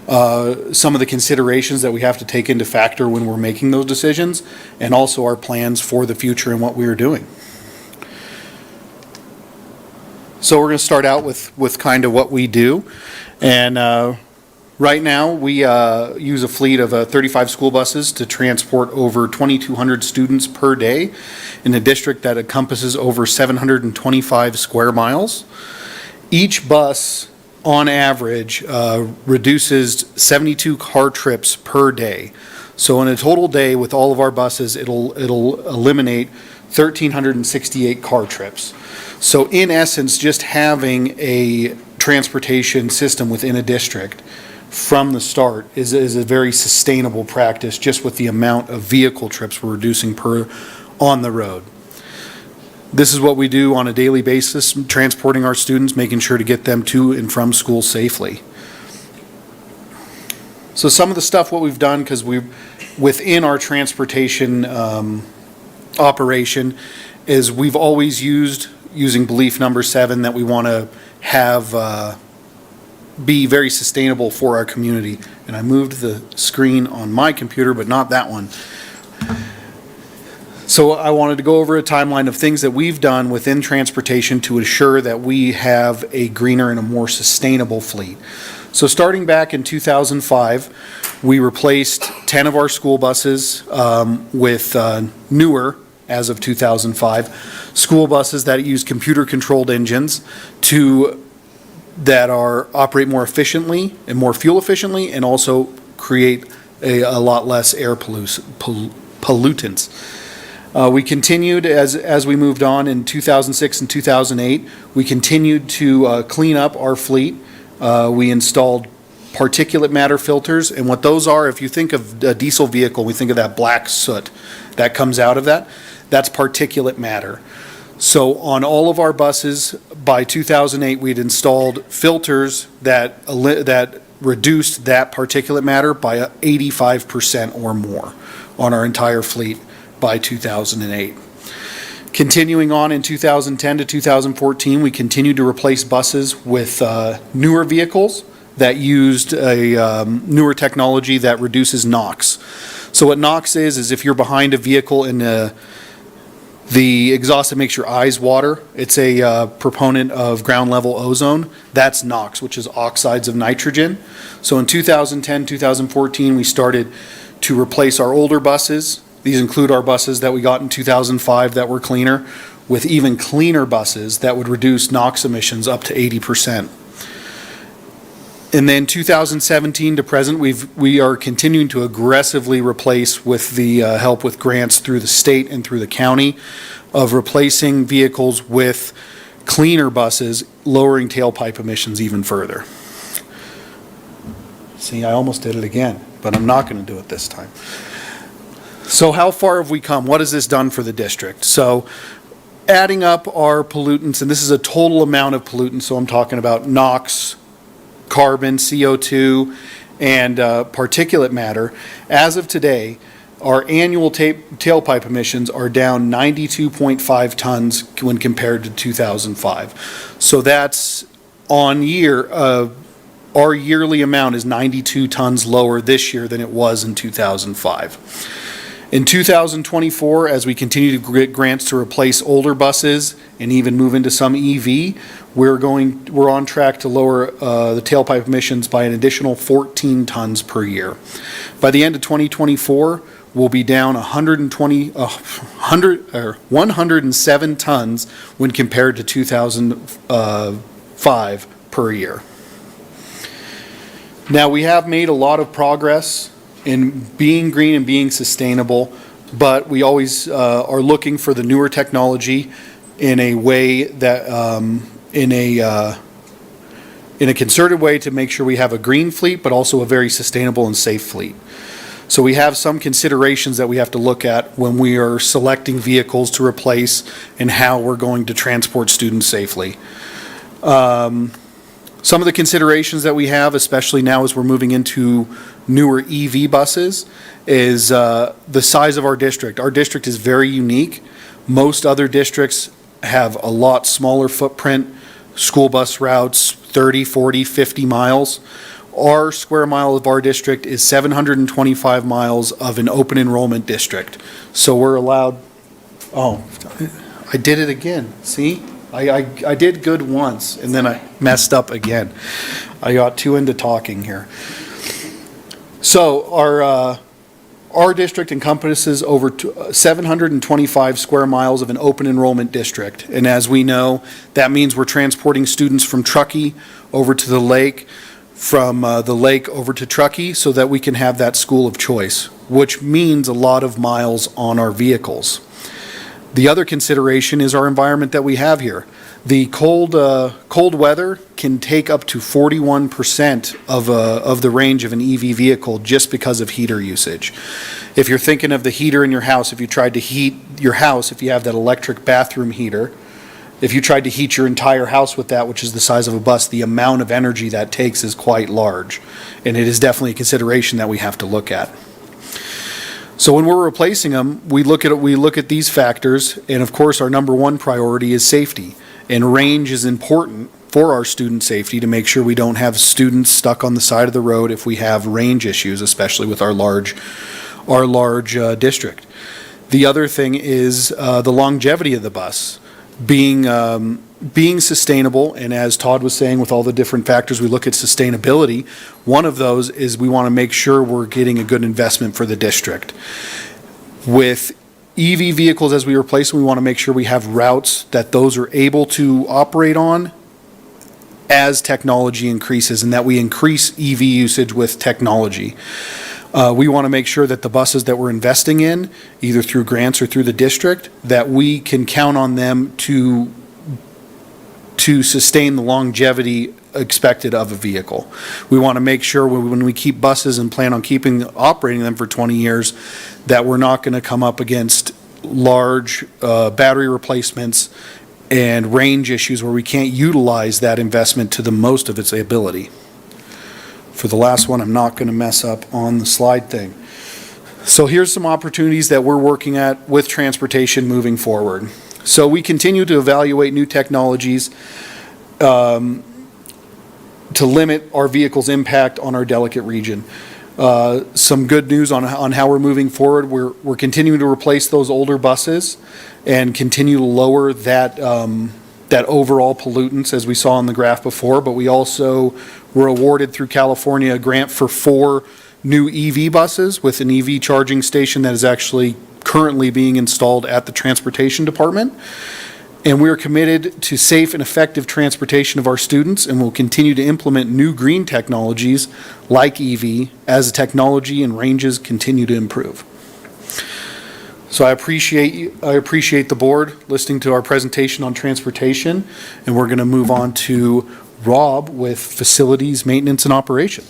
some of the considerations that we have to take into factor when we're making those decisions, and also our plans for the future and what we are doing. So we're going to start out with kind of what we do. And right now we use a fleet of 35 school buses to transport over 2,200 students per day in a district that encompasses over 725 square miles. Each bus, on average, reduces 72 car trips per day. So in a total day with all of our buses, it'll eliminate 1,368 car trips. So in essence, just having a transportation system within a district from the start is a very sustainable practice, just with the amount of vehicle trips we're reducing on the road. This is what we do on a daily basis, transporting our students, making sure to get them to and from school safely. So some of the stuff what we've done, because within our transportation operation, is we've always using belief number 7 that we want to have be very sustainable for our community. And I moved the screen on my computer, but not that one. So I wanted to go over a timeline of things that we've done within transportation to ensure that we have a greener and a more sustainable fleet. So starting back in 2005, we replaced 10 of our school buses with newer, as of 2005, school buses that use computer-controlled engines that operate more efficiently and more fuel efficiently, and also create a lot less air pollutants. We continued as we moved on in 2006 and 2008. We continued to clean up our fleet. We installed particulate matter filters, and what those are, if you think of a diesel vehicle, we think of that black soot that comes out of that. That's particulate matter. So on all of our buses, by 2008, we'd installed filters that reduced that particulate matter by 85% or more on our entire fleet by 2008. Continuing on in 2010 to 2014, we continued to replace buses with newer vehicles that used a newer technology that reduces NOx. So what NOx is if you're behind a vehicle in the exhaust that makes your eyes water, it's a proponent of ground level ozone. That's NOx, which is oxides of nitrogen. So in 2010, 2014, we started to replace our older buses. These include our buses that we got in 2005 that were cleaner, with even cleaner buses that would reduce NOx emissions up to 80%. And then 2017 to present, we are continuing to aggressively replace with the help with grants through the state and through the county of replacing vehicles with cleaner buses, lowering tailpipe emissions even further. See, I almost did it again, but I'm not going to do it this time. So how far have we come? What has this done for the district? So adding up our pollutants, and this is a total amount of pollutants, so I'm talking about NOx, carbon, CO2, and particulate matter. As of today, our annual tailpipe emissions are down 92.5 tons when compared to 2005. So that's on year, our yearly amount is 92 tons lower this year than it was in 2005. In 2024, as we continue to get grants to replace older buses and even move into some EV, we're on track to lower the tailpipe emissions by an additional 14 tons per year. By the end of 2024, we'll be down 107 tons when compared to 2005 per year. Now, we have made a lot of progress in being green and being sustainable, but we always are looking for the newer technology in a way that, in a concerted way to make sure we have a green fleet, but also a very sustainable and safe fleet. So we have some considerations that we have to look at when we are selecting vehicles to replace and how we're going to transport students safely. Some of the considerations that we have, especially now as we're moving into newer EV buses, is the size of our district. Our district is very unique. Most other districts have a lot smaller footprint, school bus routes, 30, 40, 50 miles. Our square mile of our district is 725 miles of an open enrollment district. So we're allowed, oh, I did it again, see? I did good once, and then I messed up again. I got too into talking here. So our district encompasses over 725 square miles of an open enrollment district. And as we know, that means we're transporting students from Truckee over to the lake, from the lake over to Truckee, so that we can have that school of choice, which means a lot of miles on our vehicles. The other consideration is our environment that we have here. The cold weather can take up to 41% of the range of an EV vehicle just because of heater usage. If you're thinking of the heater in your house, if you tried to heat your house, if you have that electric bathroom heater, if you tried to heat your entire house with that, which is the size of a bus, the amount of energy that takes is quite large. And it is definitely a consideration that we have to look at. So when we're replacing them, we look at these factors, and of course our number one priority is safety. And range is important for our student safety to make sure we don't have students stuck on the side of the road if we have range issues, especially with our large district. The other thing is the longevity of the bus. Being sustainable, and as Todd was saying, with all the different factors we look at sustainability, one of those is we want to make sure we're getting a good investment for the district. With EV vehicles as we replace them, we want to make sure we have routes that those are able to operate on as technology increases, and that we increase EV usage with technology. We want to make sure that the buses that we're investing in, either through grants or through the district, that we can count on them to sustain the longevity expected of a vehicle. We want to make sure when we keep buses and plan on operating them for 20 years, that we're not going to come up against large battery replacements and range issues where we can't utilize that investment to the most of its ability. For the last one, I'm not going to mess up on the slide thing. So here's some opportunities that we're working at with transportation moving forward. So we continue to evaluate new technologies to limit our vehicle's impact on our delicate region. Some good news on how we're moving forward. We're continuing to replace those older buses and continue to lower that overall pollutants, as we saw on the graph before. But we also were awarded through California a grant for 4 new EV buses with an EV charging station that is actually currently being installed at the Transportation Department. And we are committed to safe and effective transportation of our students, and will continue to implement new green technologies like EV as the technology and ranges continue to improve. So I appreciate the board listening to our presentation on transportation, and we're going to move on to Rob with facilities, maintenance, and operation.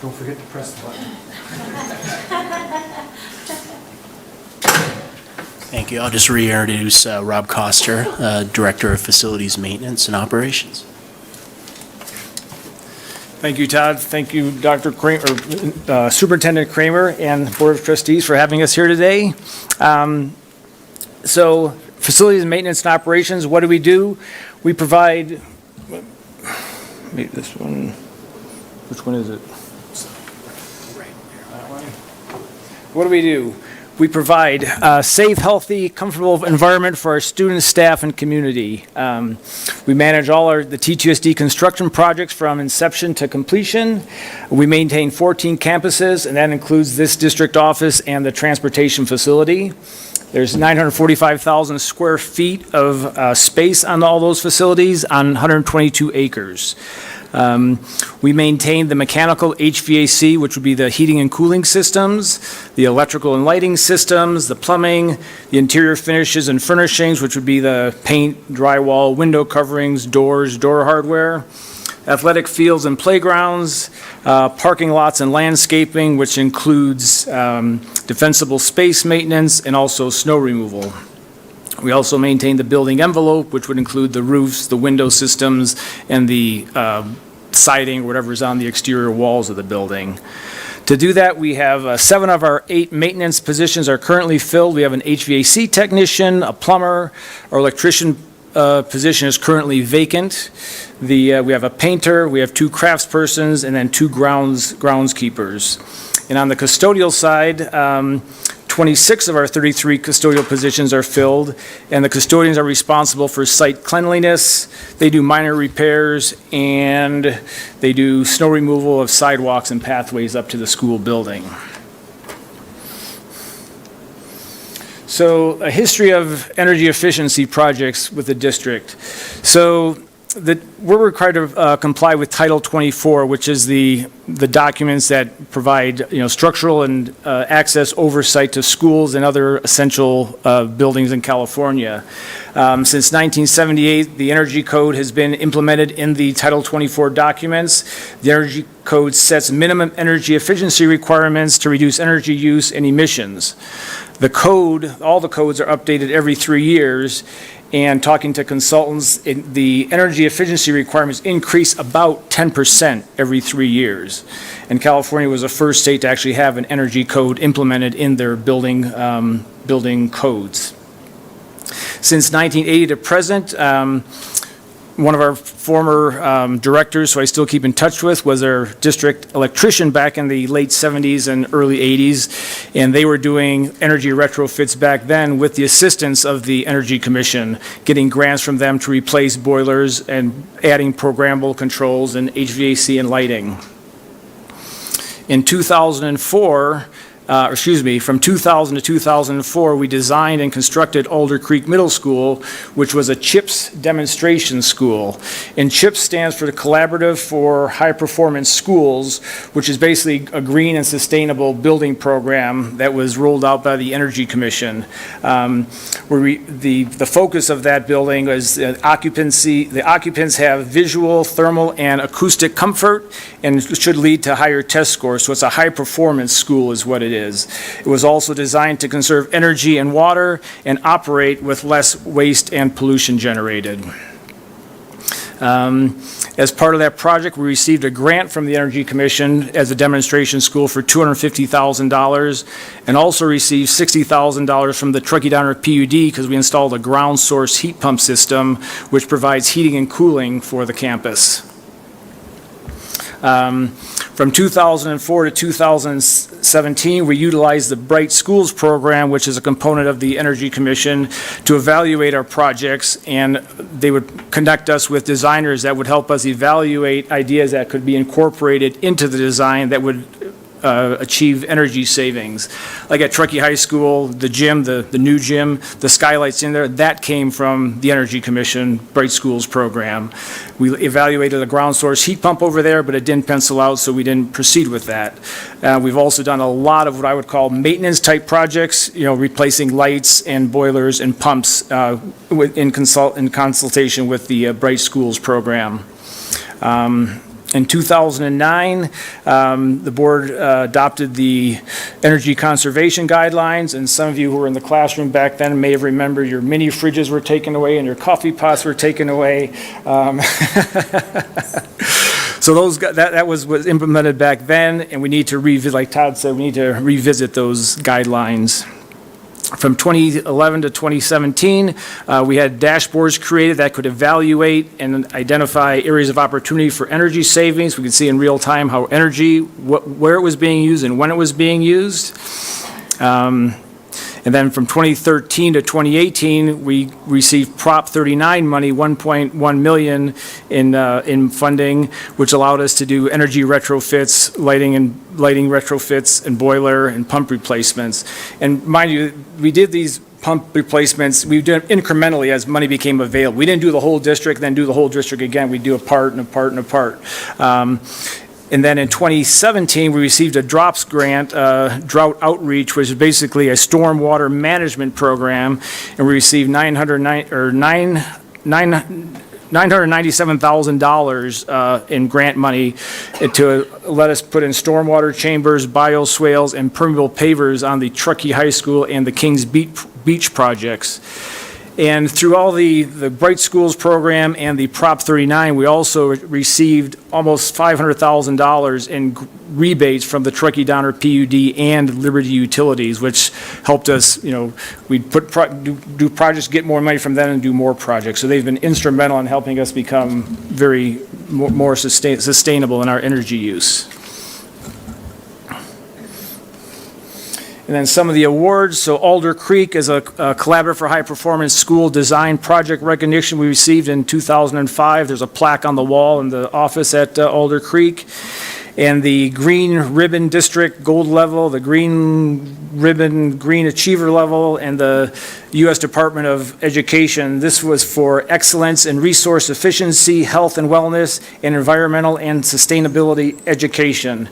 Don't forget to press the button. Thank you. I'll just reintroduce Rob Koster, Director of Facilities Maintenance and Operations. Thank you, Todd. Thank you, Dr. Kramer, Superintendent Kramer and Board of Trustees for having us here today. So facilities maintenance and operations, what do? We provide, maybe this one, which one is it? That one? what do? We provide a safe, healthy, comfortable environment for our students, staff, and community. We manage all the TTUSD construction projects from inception to completion. We maintain 14 campuses, and that includes this district office and the transportation facility. There's 945,000 square feet of space on all those facilities on 122 acres. We maintain the mechanical HVAC, which would be the heating and cooling systems, the electrical and lighting systems, the plumbing, the interior finishes and furnishings, which would be the paint, drywall, window coverings, doors, door hardware, athletic fields and playgrounds, parking lots and landscaping, which includes defensible space maintenance and also snow removal. We also maintain the building envelope, which would include the roofs, the window systems, and the siding, or whatever is on the exterior walls of the building. To do that, we have 7 of our 8 maintenance positions are currently filled. We have an HVAC technician, a plumber, our electrician position is currently vacant. We have a painter, we have 2 craftspersons, and then 2 groundskeepers. And on the custodial side, 26 of our 33 custodial positions are filled, and the custodians are responsible for site cleanliness. They do minor repairs, and they do snow removal of sidewalks and pathways up to the school building. So, a history of energy efficiency projects with the district. So, we're required to comply with Title 24, which is the documents that provide, structural and access oversight to schools and other essential buildings in California. Since 1978, the Energy Code has been implemented in the Title 24 documents. The Energy Code sets minimum energy efficiency requirements to reduce energy use and emissions. All the codes are updated every 3 years. And talking to consultants, the energy efficiency requirements increase about 10% every 3 years. And California was the first state to actually have an energy code implemented in their building codes. Since 1980 to present, one of our former directors, who I still keep in touch with, was our district electrician back in the late 70s and early 80s, and they were doing energy retrofits back then with the assistance of the Energy Commission, getting grants from them to replace boilers and adding programmable controls and HVAC and lighting. In 2004, from 2000 to 2004, we designed and constructed Alder Creek Middle School, which was a CHIPS demonstration school. And CHIPS stands for the Collaborative for High Performance Schools, which is basically a green and sustainable building program that was rolled out by the Energy Commission. The focus of that building was occupancy. The occupants have visual, thermal, and acoustic comfort, and should lead to higher test scores. So it's a high performance school is what it is. It was also designed to conserve energy and water and operate with less waste and pollution generated. As part of that project, we received a grant from the Energy Commission as a demonstration school for $250,000, and also received $60,000 from the Truckee Downer PUD because we installed a ground source heat pump system which provides heating and cooling for the campus. From 2004 to 2017, we utilized the Bright Schools program, which is a component of the Energy Commission, to evaluate our projects, and they would connect us with designers that would help us evaluate ideas that could be incorporated into the design that would achieve energy savings. Like at Truckee High School, the gym, the new gym, the skylights in there, that came from the Energy Commission Bright Schools program. We evaluated a ground source heat pump over there, but it didn't pencil out, so we didn't proceed with that. We've also done a lot of what I would call maintenance type projects, replacing lights and boilers and pumps in consultation with the Bright Schools program. In 2009, the board adopted the energy conservation guidelines, and some of you who were in the classroom back then may have remembered your mini fridges were taken away and your coffee pots were taken away. So that was implemented back then, and we need to revisit, like Todd said, we need to revisit those guidelines. From 2011 to 2017, we had dashboards created that could evaluate and identify areas of opportunity for energy savings. We could see in real time how energy, where it was being used and when it was being used. And then from 2013 to 2018, we received Prop 39 money, 1.1 million in funding, which allowed us to do energy retrofits, lighting retrofits, and boiler and pump replacements. And mind you, we did these pump replacements, we did it incrementally as money became available. We didn't do the whole district, then do the whole district again. We do a part and a part and a part. And then in 2017, we received a DROPS grant, Drought Outreach, which is basically a stormwater management program, and we received $997,000 in grant money to let us put in stormwater chambers, bioswales, and permeable pavers on the Truckee High School and the Kings Beach projects. And through all the Bright Schools program and the Prop 39, we also received almost $500,000 in rebates from the Truckee Downer PUD and Liberty Utilities, which helped us, we'd do projects, get more money from them and do more projects. So they've been instrumental in helping us become more sustainable in our energy use. And then some of the awards, so Alder Creek is a Collaborative for High Performance School Design Project recognition we received in 2005. There's a plaque on the wall in the office at Alder Creek. And the Green Ribbon District Gold level, the Green Ribbon Green Achiever level, and the U.S. Department of Education. This was for excellence in resource efficiency, health and wellness, and environmental and sustainability education.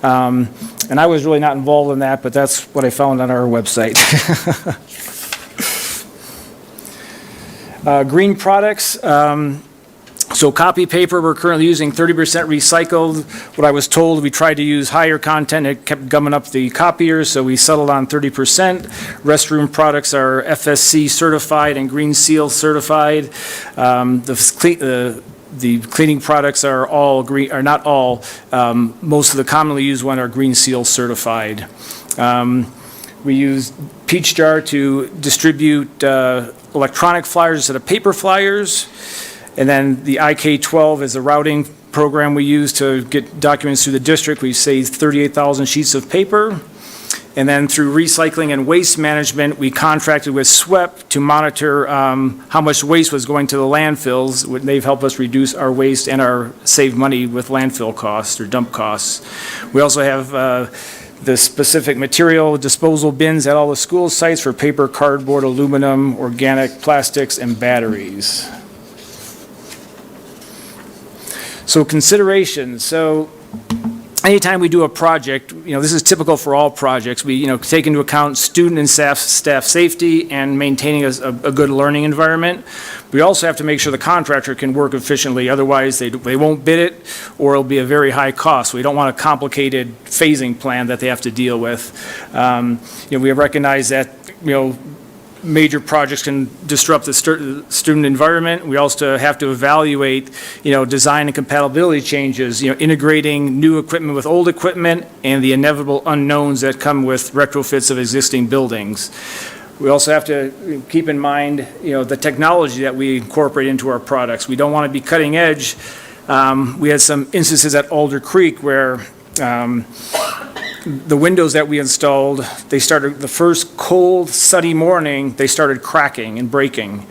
And I was really not involved in that, but that's what I found on our website. Green products. So copy paper, we're currently using 30% recycled. What I was told, we tried to use higher content. It kept gumming up the copiers, so we settled on 30%. Restroom products are FSC certified and Green Seal certified. The cleaning products are all green, or not all. Most of the commonly used ones are Green Seal certified. We use Peach Jar to distribute electronic flyers instead of paper flyers. And then the IK-12 is a routing program we use to get documents through the district. We saved 38,000 sheets of paper. And then through recycling and waste management, we contracted with SWEP to monitor how much waste was going to the landfills. They've helped us reduce our waste and save money with landfill costs or dump costs. We also have the specific material disposal bins at all the school sites for paper, cardboard, aluminum, organic plastics, and batteries. So considerations. So anytime we do a project, this is typical for all projects. We, take into account student and staff safety and maintaining a good learning environment. We also have to make sure the contractor can work efficiently. Otherwise, they won't bid it, or it'll be a very high cost. We don't want a complicated phasing plan that they have to deal with. We recognize that, major projects can disrupt the student environment. We also have to evaluate, design and compatibility changes, integrating new equipment with old equipment and the inevitable unknowns that come with retrofits of existing buildings. We also have to keep in mind, the technology that we incorporate into our products. We don't want to be cutting edge. We had some instances at Alder Creek where the windows that we installed, the first cold, sunny morning, they started cracking and breaking.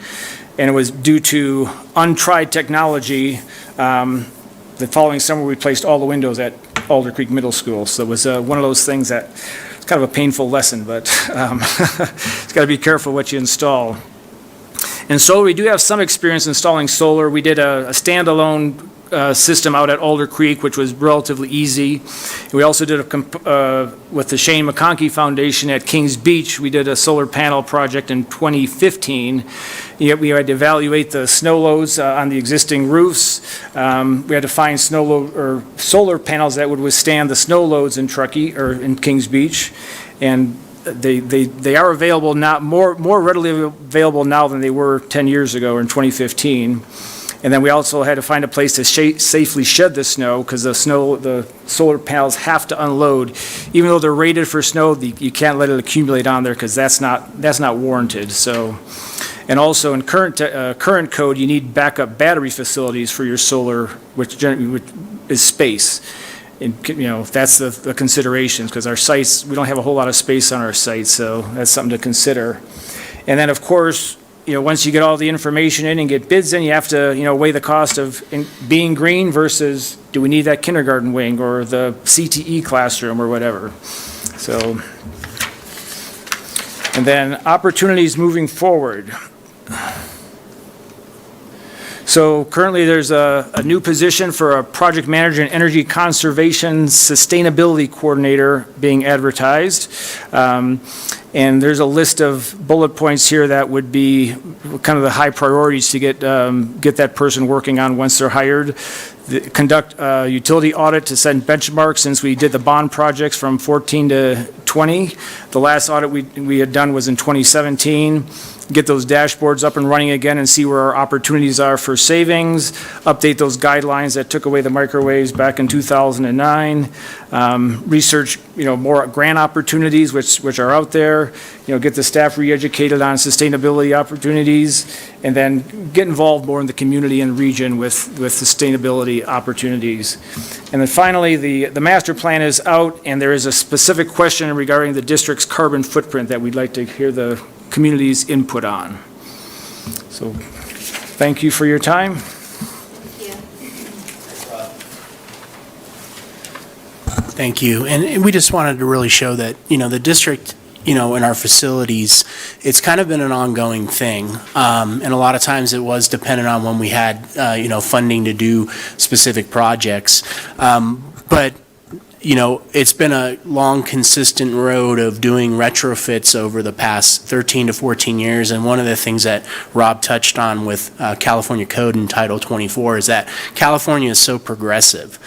And it was due to untried technology. The following summer, we replaced all the windows at Alder Creek Middle School. So it was one of those things that, it's kind of a painful lesson, but it's got to be careful what you install. And so we do have some experience installing solar. We did a standalone system out at Alder Creek, which was relatively easy. We also did with the Shane McConkey Foundation at Kings Beach, we did a solar panel project in 2015. We had to evaluate the snow loads on the existing roofs. We had to find solar panels that would withstand the snow loads in Truckee or in Kings Beach. And they are available now, more readily available now than they were 10 years ago or in 2015. And then we also had to find a place to safely shed the snow, because the solar panels have to unload. Even though they're rated for snow, you can't let it accumulate on there, because that's not warranted. So, and also in current code, you need backup battery facilities for your solar, which is space. And, that's the considerations, because our sites, we don't have a whole lot of space on our site, so that's something to consider. And then, of course, once you get all the information in and get bids in, you have to, weigh the cost of being green versus, do we need that kindergarten wing or the CTE classroom or whatever? So, and then opportunities moving forward. So currently, there's a new position for a project manager and energy conservation sustainability coordinator being advertised. And there's a list of bullet points here that would be kind of the high priorities to get that person working on once they're hired. Conduct a utility audit to set benchmarks, since we did the bond projects from 14 to 20. The last audit we had done was in 2017. Get those dashboards up and running again and see where our opportunities are for savings. Update those guidelines that took away the microwaves back in 2009. Research, more grant opportunities which are out there. Get the staff re-educated on sustainability opportunities, and then get involved more in the community and region with sustainability opportunities. And then finally, the master plan is out, and there is a specific question regarding the district's carbon footprint that we'd like to hear the community's input on. So, thank you for your time. Thank you. And we just wanted to really show that, the district, in our facilities, it's kind of been an ongoing thing. And a lot of times it was dependent on when we had, funding to do specific projects. But it's been a long, consistent road of doing retrofits over the past 13 to 14 years. And one of the things that Rob touched on with California Code in Title 24 is that California is so progressive.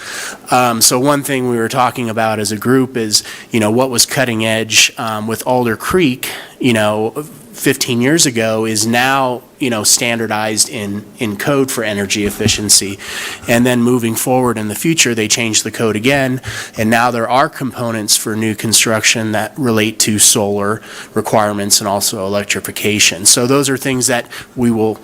So one thing we were talking about as a group is, what was cutting edge with Alder Creek, 15 years ago is now, standardized in code for energy efficiency. And then moving forward in the future, they changed the code again. And now there are components for new construction that relate to solar requirements and also electrification. So those are things that we will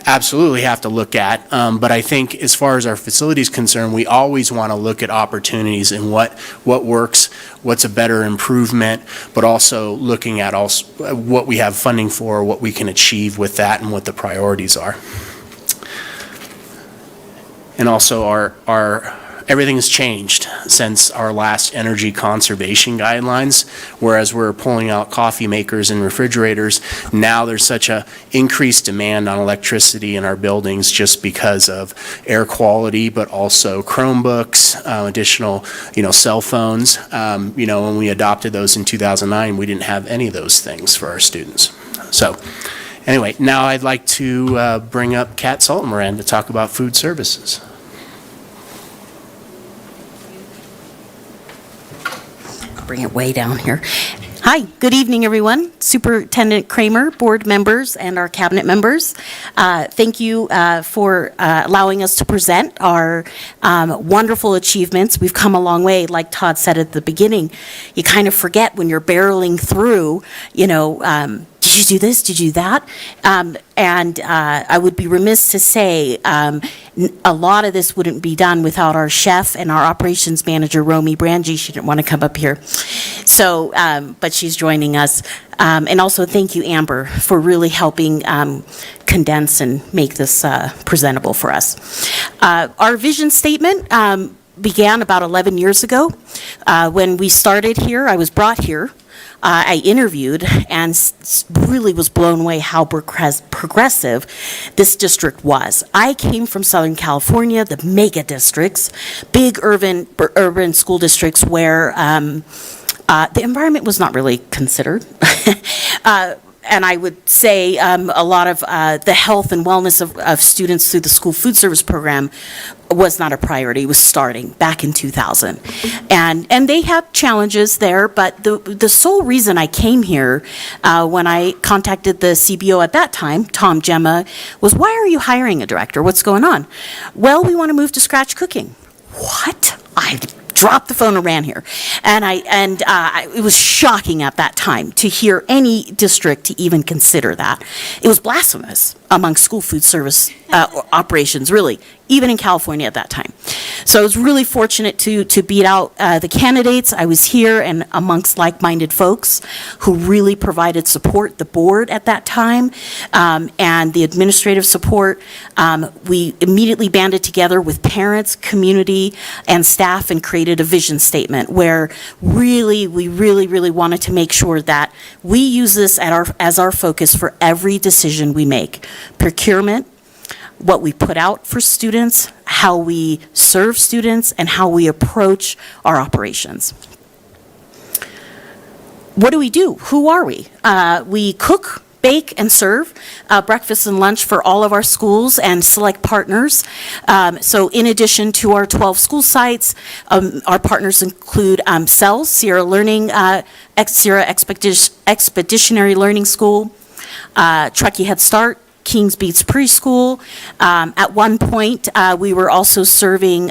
absolutely have to look at. But I think as far as our facility is concerned, we always want to look at opportunities and what works, what's a better improvement, but also looking at also what we have funding for, what we can achieve with that, and what the priorities are. And also our everything has changed since our last energy conservation guidelines, whereas we're pulling out coffee makers and refrigerators. Now there's such a increased demand on electricity in our buildings just because of air quality, but also Chromebooks, additional, cell phones. When we adopted those in 2009, we didn't have any of those things for our students. So anyway, now I'd like to bring up Kat Saltmoran to talk about food services. Bring it way down here. Hi, good evening, everyone. Superintendent Kramer, board members, and our cabinet members. Thank you for allowing us to present our wonderful achievements. We've come a long way, like Todd said at the beginning. You kind of forget when you're barreling through, did you do this? Did you do that? And I would be remiss to say a lot of this wouldn't be done without our chef and our operations manager, Romy Brangie. She didn't want to come up here. So, but she's joining us. And also thank you, Amber, for really helping condense and make this presentable for us. Our vision statement began about 11 years ago. When we started here, I was brought here. I interviewed and really was blown away how progressive this district was. I came from Southern California, the mega districts, big urban school districts where the environment was not really considered. And I would say a lot of the health and wellness of students through the school food service program was not a priority. It was starting back in 2000. And they have challenges there, but the sole reason I came here when I contacted the CBO at that time, Tom Gemma, was, why are you hiring a director? What's going on? Well, we want to move to scratch cooking. What? I dropped the phone and ran here. And it was shocking at that time to hear any district to even consider that. It was blasphemous among school food service operations, really. even in California at that time. So I was really fortunate to beat out the candidates. I was here and amongst like-minded folks who really provided support, the board at that time, and the administrative support. We immediately banded together with parents, community, and staff and created a vision statement where we really wanted to make sure that we use this as our focus for every decision we make. Procurement, what we put out for students, how we serve students, and how we approach our operations. What do we do? Who are we? We cook, bake, and serve breakfast and lunch for all of our schools and select partners. So in addition to our 12 school sites, our partners include CELS, Sierra Expeditionary Learning School, Truckee Head Start, Kings Beats Preschool. At one point, we were also serving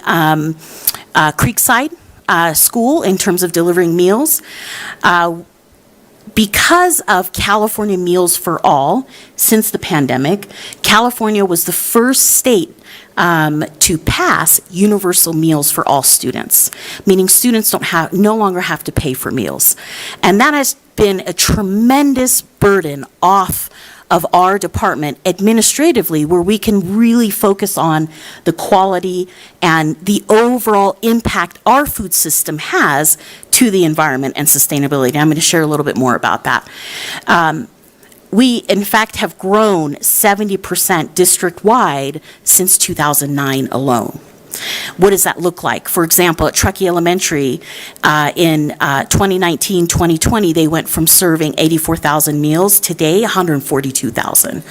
Creekside School in terms of delivering meals. Because of California Meals for All, since the pandemic, California was the first state to pass universal meals for all students, meaning students no longer have to pay for meals. And that has been a tremendous burden off of our department administratively, where we can really focus on the quality and the overall impact our food system has to the environment and sustainability. I'm going to share a little bit more about that. We, in fact, have grown 70% district-wide since 2009 alone. What does that look like? For example, at Truckee Elementary, in 2019-2020, they went from serving 84,000 meals, today 142,000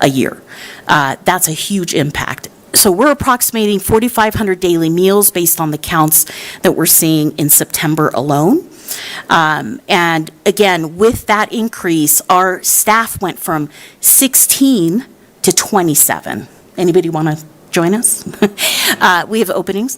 a year. That's a huge impact. So we're approximating 4,500 daily meals based on the counts that we're seeing in September alone. And again, with that increase, our staff went from 16 to 27. Anybody want to join us? We have openings.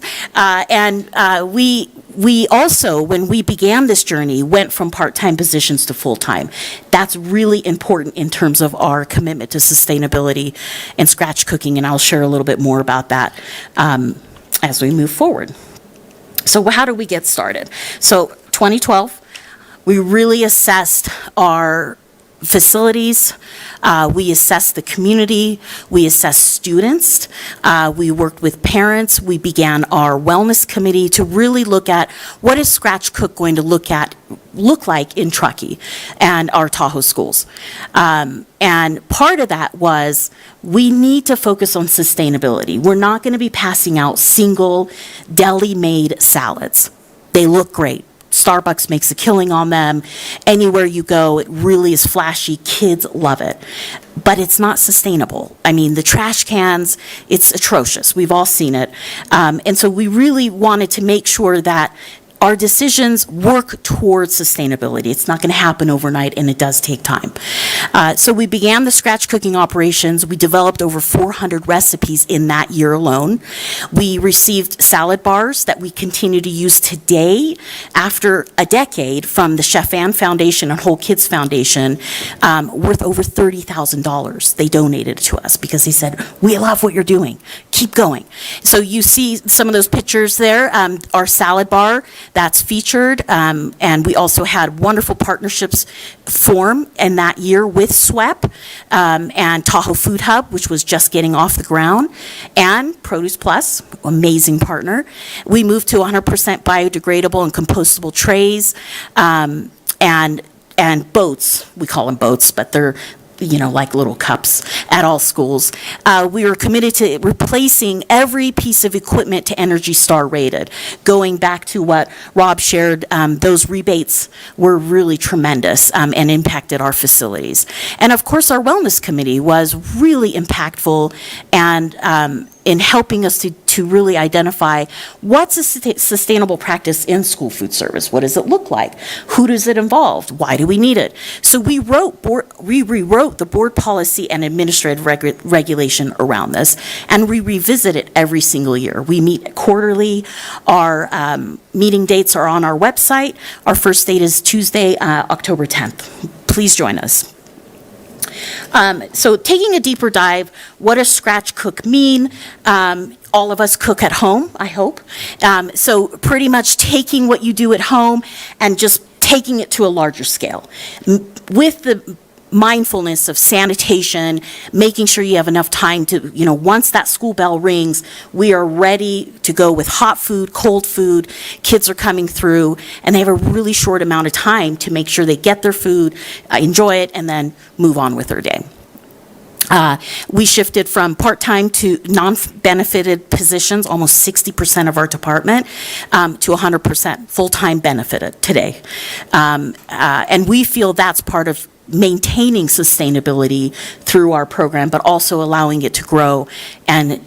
We also, when we began this journey, went from part-time positions to full-time. That's really important in terms of our commitment to sustainability and scratch cooking, and I'll share a little bit more about that as we move forward. So how do we get started? So 2012, we really assessed our facilities, we assessed the community, we assessed students, we worked with parents, we began our wellness committee to really look at what is Scratch Cook going to look like in Truckee and our Tahoe schools. And part of that was we need to focus on sustainability. We're not going to be passing out single deli-made salads. They look great. Starbucks makes a killing on them. Anywhere you go, it really is flashy. Kids love it. But it's not sustainable. I mean, the trash cans, it's atrocious. We've all seen it. And so we really wanted to make sure that our decisions work towards sustainability. It's not going to happen overnight, and it does take time. So we began the scratch cooking operations. We developed over 400 recipes in that year alone. We received salad bars that we continue to use today after a decade from the Chef Ann Foundation and Whole Kids Foundation, worth over $30,000. They donated it to us because they said, we love what you're doing. Keep going. So you see some of those pictures there, our salad bar, that's featured, and we also had wonderful partnerships form in that year with SWEP and Tahoe Food Hub, which was just getting off the ground, and Produce Plus, amazing partner. We moved to 100% biodegradable and compostable trays, and boats. We call them boats, but they're like little cups at all schools. We were committed to replacing every piece of equipment to Energy Star rated. Going back to what Rob shared, those rebates were really tremendous and impacted our facilities. And of course, our wellness committee was really impactful and in helping us to really identify what's a sustainable practice in school food service. What does it look like? Who does it involve? Why do we need it? So we rewrote the board policy and administrative regulation around this, and we revisit it every single year. We meet quarterly. Our meeting dates are on our website. Our first date is Tuesday, October 10th. Please join us. So taking a deeper dive, what does scratch cook mean? All of us cook at home, I hope. So pretty much taking what you do at home and just taking it to a larger scale. With the mindfulness of sanitation, making sure you have enough time to, once that school bell rings, we are ready to go with hot food, cold food. Kids are coming through, and they have a really short amount of time to make sure they get their food, enjoy it, and then move on with their day. We shifted from part-time to non-benefited positions, almost 60% of our department, to 100% full-time benefited today. And we feel that's part of maintaining sustainability through our program, but also allowing it to grow and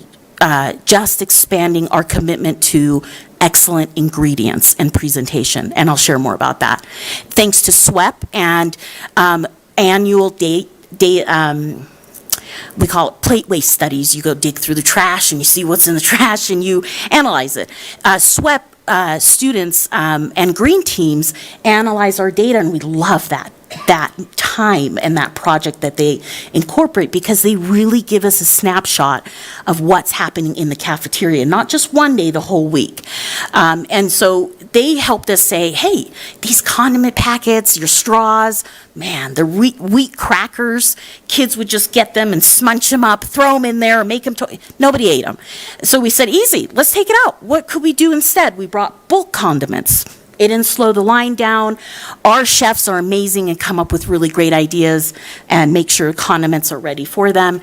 just expanding our commitment to excellent ingredients and presentation. And I'll share more about that. Thanks to SWEP and annual we call it plate waste studies. You go dig through the trash and you see what's in the trash and you analyze it. SWEP students and green teams analyze our data, and we love that time and that project that they incorporate, because they really give us a snapshot of what's happening in the cafeteria, not just one day, the whole week. And so they helped us say, hey, these condiment packets, your straws, man, the wheat crackers, kids would just get them and smudge them up, throw them in there, make them, nobody ate them. So we said, easy, let's take it out. What could we do instead? We brought bulk condiments. It didn't slow the line down. Our chefs are amazing and come up with really great ideas and make sure condiments are ready for them.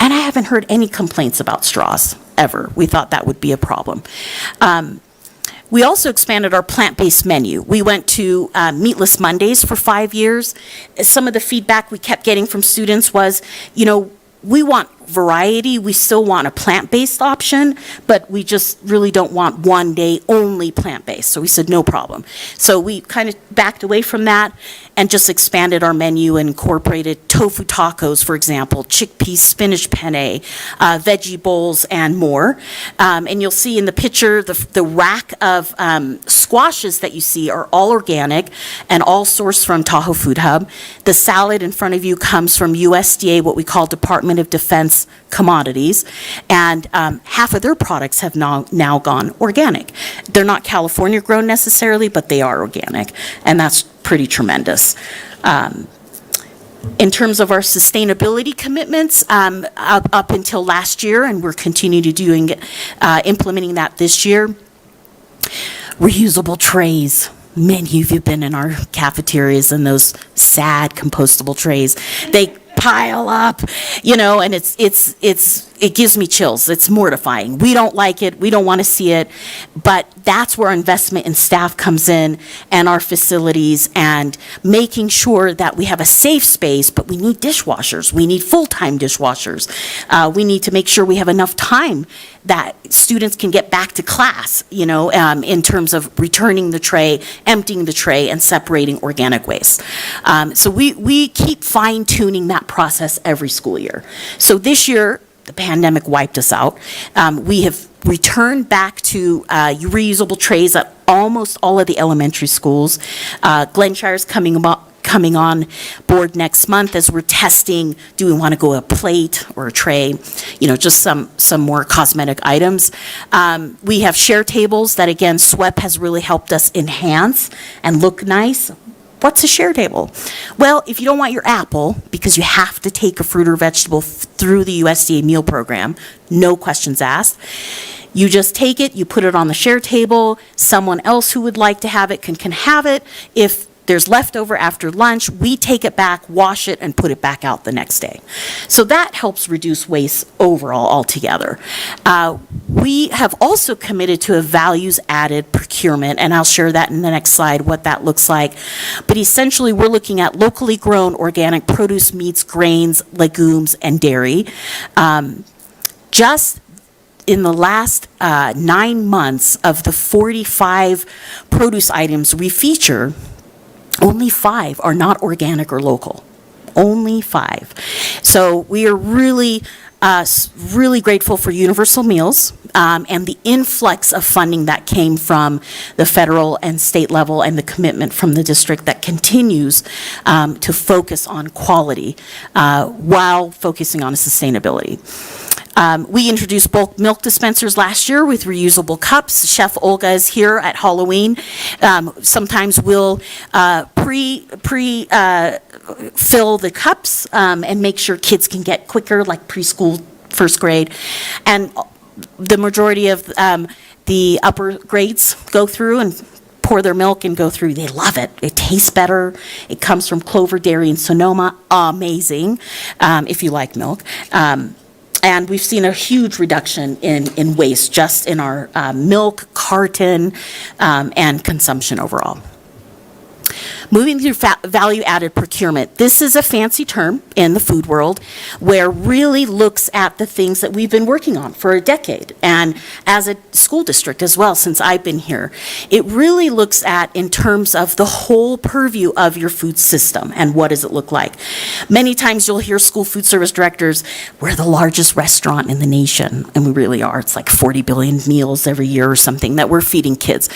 And I haven't heard any complaints about straws, ever. We thought that would be a problem. We also expanded our plant-based menu. We went to Meatless Mondays for 5 years. Some of the feedback we kept getting from students was, we want variety. We still want a plant-based option, but we just really don't want one day only plant-based. So we said, no problem. So we kind of backed away from that and just expanded our menu and incorporated tofu tacos, for example, chickpea spinach penne, veggie bowls, and more. And you'll see in the picture, the rack of squashes that you see are all organic and all sourced from Tahoe Food Hub. The salad in front of you comes from USDA, what we call Department of Defense commodities, and half of their products have now gone organic. They're not California grown necessarily, but they are organic, and that's pretty tremendous. In terms of our sustainability commitments, up until last year, and we're continuing to implementing that this year, reusable trays. Many of you have been in our cafeterias and those sad compostable trays. They pile up, and it gives me chills. It's mortifying. We don't like it. We don't want to see it. But that's where our investment in staff comes in, and our facilities, and making sure that we have a safe space, but we need dishwashers. We need full-time dishwashers. We need to make sure we have enough time that students can get back to class, in terms of returning the tray, emptying the tray, and separating organic waste. So we keep fine-tuning that process every school year. So this year, the pandemic wiped us out. We have returned back to reusable trays at almost all of the elementary schools. Glenshire's coming on board next month as we're testing, do we want to go a plate or a tray, just some more cosmetic items. We have share tables that, again, SWEP has really helped us enhance and look nice. What's a share table? Well, if you don't want your apple, because you have to take a fruit or vegetable through the USDA meal program, no questions asked, you just take it, you put it on the share table, someone else who would like to have it can have it. If there's leftover after lunch, we take it back, wash it, and put it back out the next day. So that helps reduce waste overall altogether. We have also committed to a values-added procurement, and I'll share that in the next slide, what that looks like. But essentially, we're looking at locally grown organic produce, meats, grains, legumes, and dairy. Just in the last 9 months of the 45 produce items we feature, only 5 are not organic or local. Only 5. So we are really Really grateful for universal meals and the influx of funding that came from the federal and state level and the commitment from the district that continues to focus on quality while focusing on sustainability. We introduced bulk milk dispensers last year with reusable cups. Chef Olga is here at Halloween. Sometimes we'll fill the cups and make sure kids can get quicker, like preschool, first grade. And the majority of the upper grades go through and pour their milk and go through. They love it. It tastes better. It comes from Clover Dairy in Sonoma. Amazing, if you like milk. And we've seen a huge reduction in waste just in our milk, carton, and consumption overall. Moving through value-added procurement. This is a fancy term in the food world where really looks at the things that we've been working on for a decade. And as a school district as well, since I've been here, it really looks at in terms of the whole purview of your food system and what does it look like. Many times you'll hear school food service directors, we're the largest restaurant in the nation, and we really are. It's like 40 billion meals every year or something that we're feeding kids.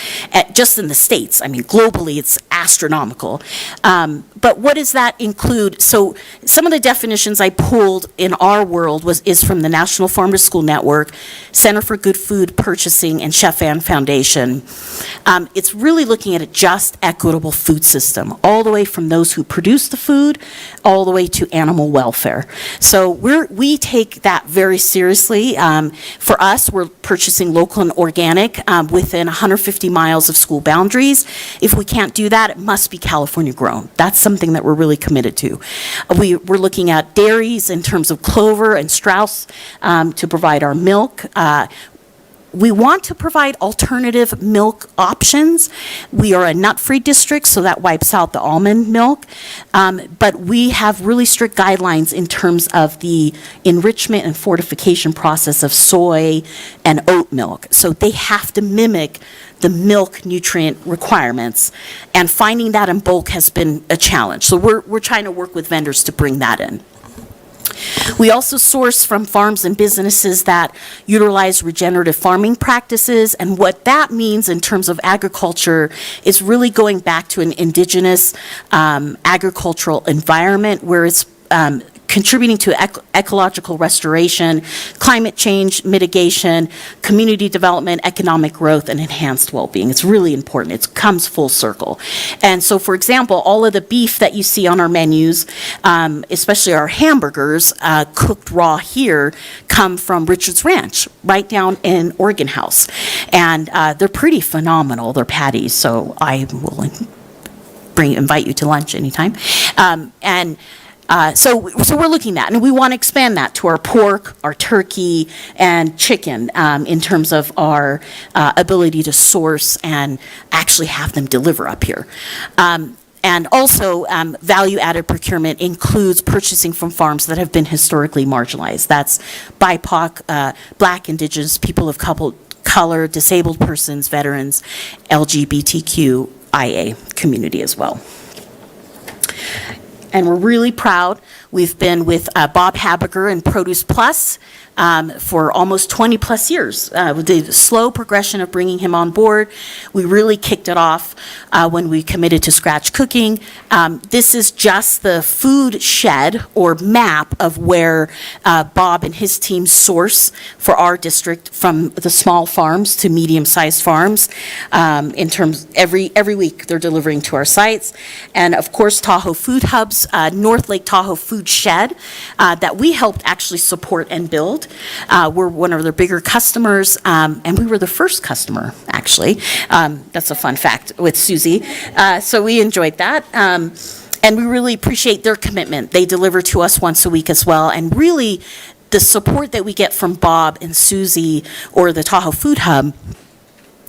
Just in the States, I mean, globally it's astronomical. But what does that include? So some of the definitions I pulled in our world is from the National Farm to School Network, Center for Good Food Purchasing, and Chef Ann Foundation. It's really looking at a just, equitable food system, all the way from those who produce the food, all the way to animal welfare. So we take that very seriously. For us, we're purchasing local and organic within 150 miles of school boundaries. If we can't do that, it must be California grown. That's something that we're really committed to. We're looking at dairies in terms of Clover and Strauss to provide our milk. We want to provide alternative milk options. We are a nut-free district, so that wipes out the almond milk. But we have really strict guidelines in terms of the enrichment and fortification process of soy and oat milk. So they have to mimic the milk nutrient requirements, and finding that in bulk has been a challenge. So we're trying to work with vendors to bring that in. We also source from farms and businesses that utilize regenerative farming practices, and what that means in terms of agriculture is really going back to an indigenous agricultural environment where it's contributing to ecological restoration, climate change mitigation, community development, economic growth, and enhanced well-being. It's really important. It comes full circle. And so, for example, all of the beef that you see on our menus, especially our hamburgers, cooked raw here, come from Richard's Ranch, right down in Oregon House. And they're pretty phenomenal, their patties, so I will invite you to lunch anytime. So we're looking at, and we want to expand that to our pork, our turkey, and chicken in terms of our ability to source and actually have them deliver up here. And also, value-added procurement includes purchasing from farms that have been historically marginalized. That's BIPOC, Black, Indigenous, people of color, disabled persons, veterans, LGBTQIA community as well. And we're really proud. We've been with Bob Habiger and Produce Plus for almost 20 plus years. With the slow progression of bringing him on board, we really kicked it off when we committed to scratch cooking. This is just the food shed or map of where Bob and his team source for our district, from the small farms to medium-sized farms. In terms, every week they're delivering to our sites. And of course, Tahoe Food Hubs, North Lake Tahoe Food Shed that we helped actually support and build. We're one of their bigger customers, and we were the first customer, actually. That's a fun fact with Susie. So we enjoyed that. And we really appreciate their commitment. They deliver to us once a week as well. And really, the support that we get from Bob and Susie or the Tahoe Food Hub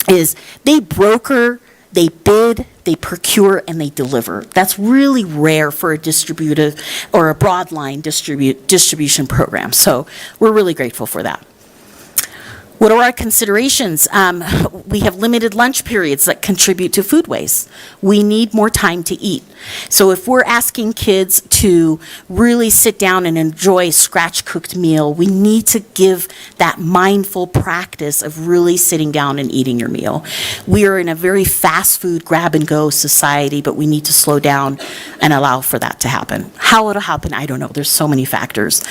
is they broker, they bid, they procure, and they deliver. That's really rare for a distributive or a broad line distribution program. So we're really grateful for that. What are our considerations? We have limited lunch periods that contribute to food waste. We need more time to eat. So if we're asking kids to really sit down and enjoy a scratch-cooked meal, we need to give that mindful practice of really sitting down and eating your meal. We are in a very fast food, grab-and-go society, but we need to slow down and allow for that to happen. How it'll happen, I don't know. There's so many factors.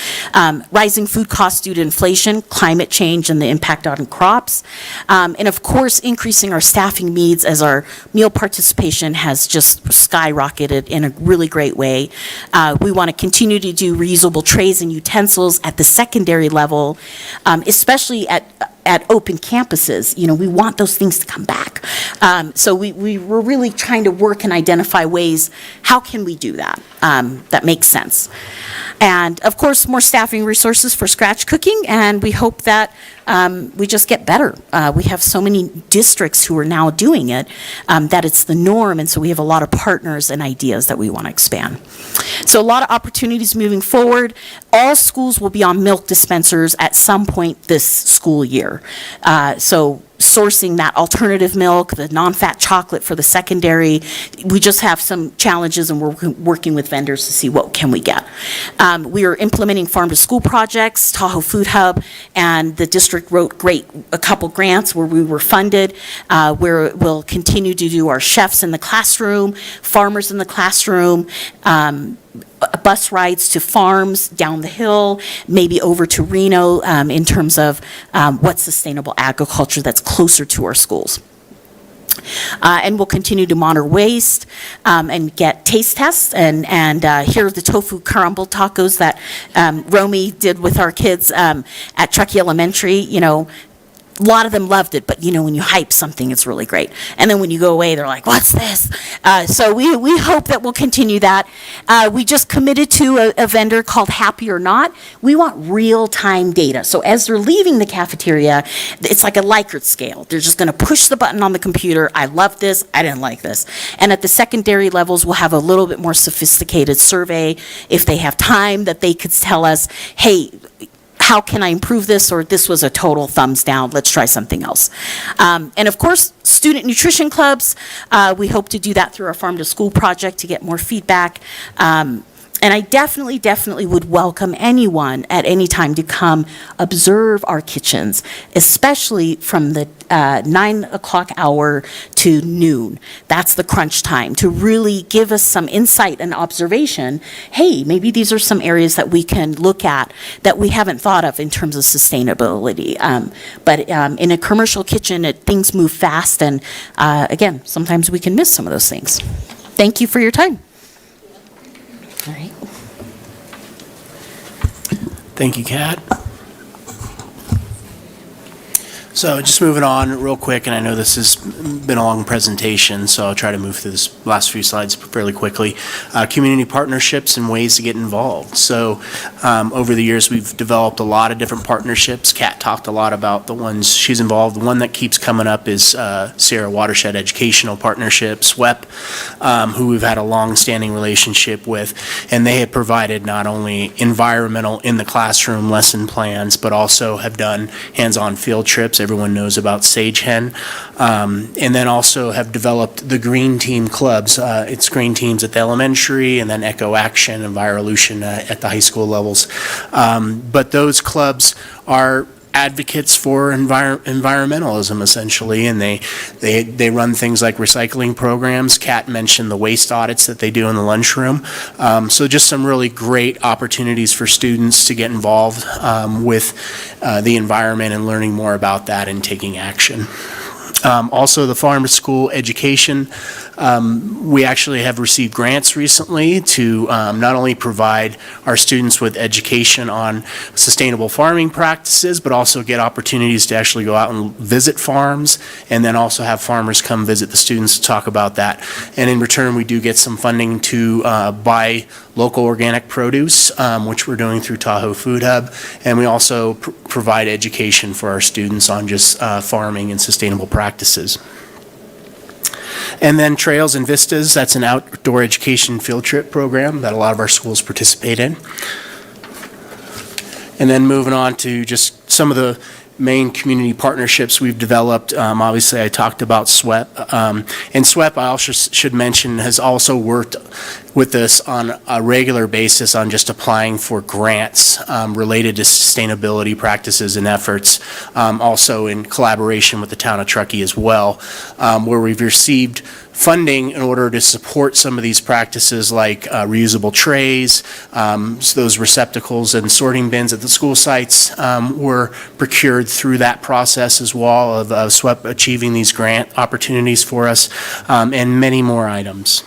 Rising food costs due to inflation, climate change, and the impact on crops. And of course, increasing our staffing needs as our meal participation has just skyrocketed in a really great way. We want to continue to do reusable trays and utensils at the secondary level, especially at open campuses. You know, we want those things to come back. So we're really trying to work and identify ways, how can we do that? That makes sense. And of course, more staffing resources for scratch cooking, and we hope that we just get better. We have so many districts who are now doing it, that it's the norm, and so we have a lot of partners and ideas that we want to expand. So a lot of opportunities moving forward. All schools will be on milk dispensers at some point this school year. So sourcing that alternative milk, the non-fat chocolate for the secondary, we just have some challenges, and we're working with vendors to see what can we get. We are implementing farm-to-school projects, Tahoe Food Hub, and the district wrote a couple grants where we were funded, where we'll continue to do our chefs in the classroom, farmers in the classroom, bus rides to farms down the hill, maybe over to Reno, in terms of what's sustainable agriculture that's closer to our schools. And we'll continue to monitor waste and get taste tests. And here are the tofu crumble tacos that Romy did with our kids at Truckee Elementary. You know, a lot of them loved it, but you know, when you hype something, it's really great. And then when you go away, they're like, what's this? So we hope that we'll continue that. We just committed to a vendor called Happy or Not. We want real-time data. So as they're leaving the cafeteria, it's like a Likert scale. They're just gonna push the button on the computer. I love this, I didn't like this. And at the secondary levels, we'll have a little bit more sophisticated survey. If they have time, that they could tell us, hey, how can I improve this, or this was a total thumbs down, let's try something else. And of course, student nutrition clubs, we hope to do that through our Farm to School project to get more feedback. And I definitely would welcome anyone at any time to come observe our kitchens, especially from the 9 o'clock hour to noon. That's the crunch time, to really give us some insight and observation. Hey, maybe these are some areas that we can look at that we haven't thought of in terms of sustainability. But in a commercial kitchen, things move fast, and again, sometimes we can miss some of those things. Thank you for your time. All right. Thank you, Kat. So just moving on real quick, and I know this has been a long presentation, so I'll try to move through this last few slides fairly quickly. Community partnerships and ways to get involved. So over the years, we've developed a lot of different partnerships. Kat talked a lot about the ones she's involved. The one that keeps coming up is Sierra Watershed Educational Partnership, SWEP, who we've had a long-standing relationship with, and they have provided not only environmental in the classroom lesson plans, but also have done hands-on field trips. Everyone knows about Sage Hen, and then also have developed the Green Team clubs. It's Green Teams at the elementary, and then Echo Action and Virolution at the high school levels. But those clubs are advocates for environmentalism, essentially, and they run things like recycling programs. Kat mentioned the waste audits that they do in the lunchroom. So just some really great opportunities for students to get involved with the environment and learning more about that and taking action. Also, the farm to school education, we actually have received grants recently to not only provide our students with education on sustainable farming practices, but also get opportunities to actually go out and visit farms, and then also have farmers come visit the students to talk about that. And in return, we do get some funding to buy local organic produce, which we're doing through Tahoe Food Hub, and we also provide education for our students on just farming and sustainable practices. And then Trails and Vistas, that's an outdoor education field trip program that a lot of our schools participate in. And then moving on to just some of the main community partnerships we've developed, obviously I talked about SWEP. And SWEP, I also should mention, has also worked with us on a regular basis on just applying for grants related to sustainability practices and efforts, also in collaboration with the town of Truckee as well, where we've received funding in order to support some of these practices like reusable trays, so those receptacles and sorting bins at the school sites were procured through that process as well of SWEP achieving these grant opportunities for us, and many more items.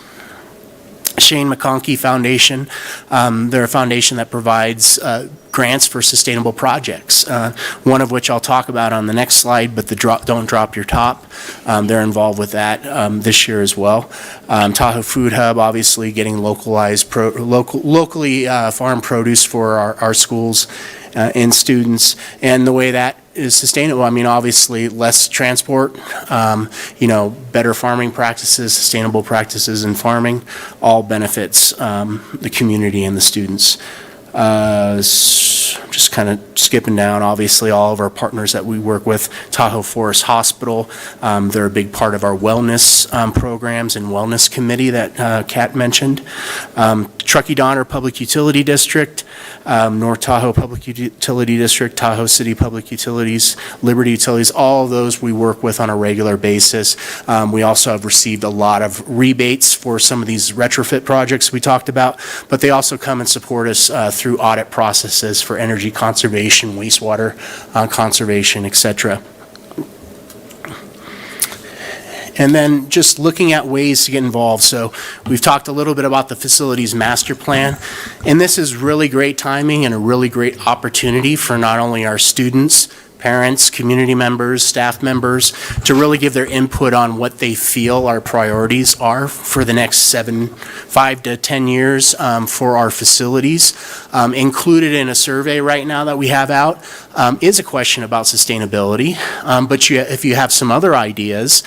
Shane McConkey Foundation, they're a foundation that provides grants for sustainable projects, one of which I'll talk about on the next slide, but the Don't Drop Your Top, they're involved with that this year as well. Tahoe Food Hub, obviously getting localized, locally farmed produce for our schools and students, and the way that is sustainable. I mean, obviously, less transport, better farming practices, sustainable practices in farming, all benefits the community and the students. Just kind of skipping down, obviously, all of our partners that we work with, Tahoe Forest Hospital, they're a big part of our wellness programs and wellness committee that Kat mentioned. Truckee Donner Public Utility District, North Tahoe Public Utility District, Tahoe City Public Utilities, Liberty Utilities, all of those we work with on a regular basis. We also have received a lot of rebates for some of these retrofit projects we talked about, but they also come and support us through audit processes for energy conservation, wastewater conservation, etc. And then just looking at ways to get involved. So we've talked a little bit about the facilities master plan, and this is really great timing and a really great opportunity for not only our students, parents, community members, staff members, to really give their input on what they feel our priorities are for the next 5 to 10 years for our facilities. Included in a survey right now that we have out is a question about sustainability, but if you have some other ideas,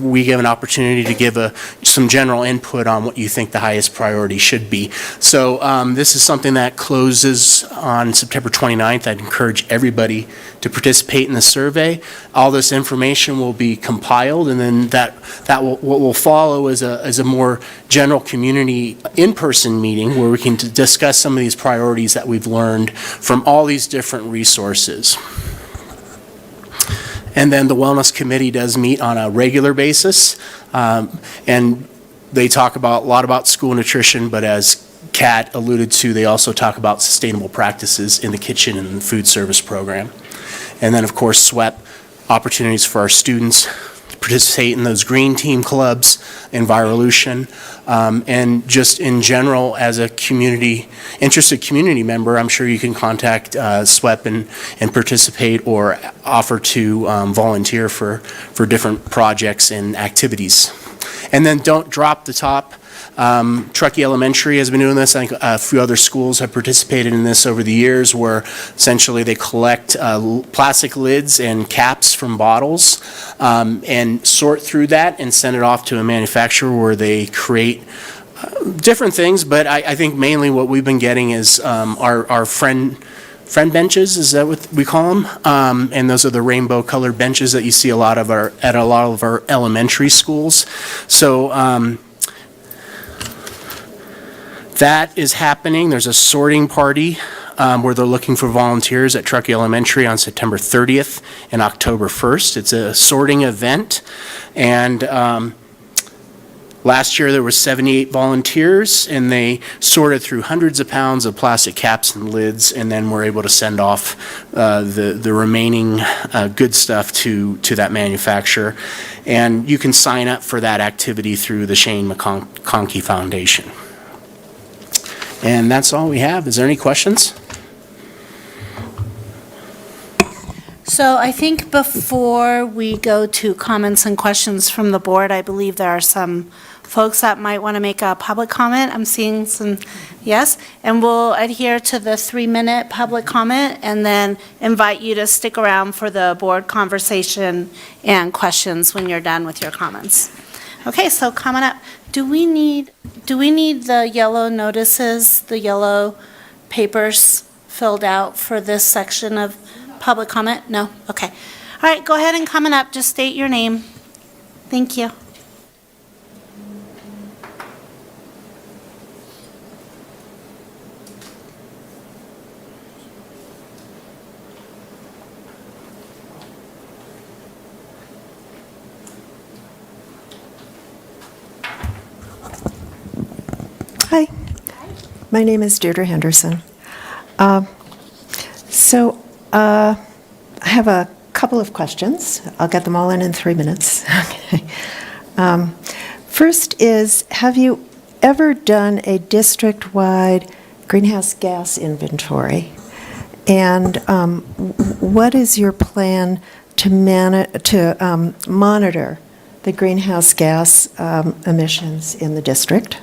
we give an opportunity to give some general input on what you think the highest priority should be. So this is something that closes on September 29th. I'd encourage everybody to participate in the survey. All this information will be compiled, and then what will follow is a more general community in-person meeting where we can discuss some of these priorities that we've learned from all these different resources. And then the Wellness Committee does meet on a regular basis, and they talk a lot about school nutrition, but as Kat alluded to, they also talk about sustainable practices in the kitchen and the food service program. And then, of course, SWEP, opportunities for our students to participate in those green team clubs, Envirolution, and just in general, as a interested community member, I'm sure you can contact SWEP and participate or offer to volunteer for different projects and activities. And then Don't Drop the Top. Truckee Elementary has been doing this. I think a few other schools have participated in this over the years, where essentially they collect plastic lids and caps from bottles and sort through that and send it off to a manufacturer where they create different things. But I think mainly what we've been getting is our friend benches, is that what we call them? And those are the rainbow colored benches that you see at a lot of our elementary schools. So that is happening. There's a sorting party where they're looking for volunteers at Truckee Elementary on September 30th and October 1st. It's a sorting event, and last year there were 78 volunteers, and they sorted through hundreds of pounds of plastic caps and lids, and then were able to send off the remaining good stuff to that manufacturer. And you can sign up for that activity through the Shane McConkey Foundation. And that's all we have. Is there any questions? So I think before we go to comments and questions from the board, I believe there are some folks that might want to make a public comment. I'm seeing some, yes, and we'll adhere to the 3-minute public comment and then invite you to stick around for the board conversation and questions when you're done with your comments. Okay, so coming up, do we need the yellow notices, the yellow papers filled out for this section of public comment? No? Okay. All right, go ahead and coming up, just state your name. Thank you. Hi, my name is Deirdre Henderson. I have a couple of questions. I'll get them all in 3 minutes. Okay. First is, have you ever done a district-wide greenhouse gas inventory? And what is your plan to monitor the greenhouse gas emissions in the district?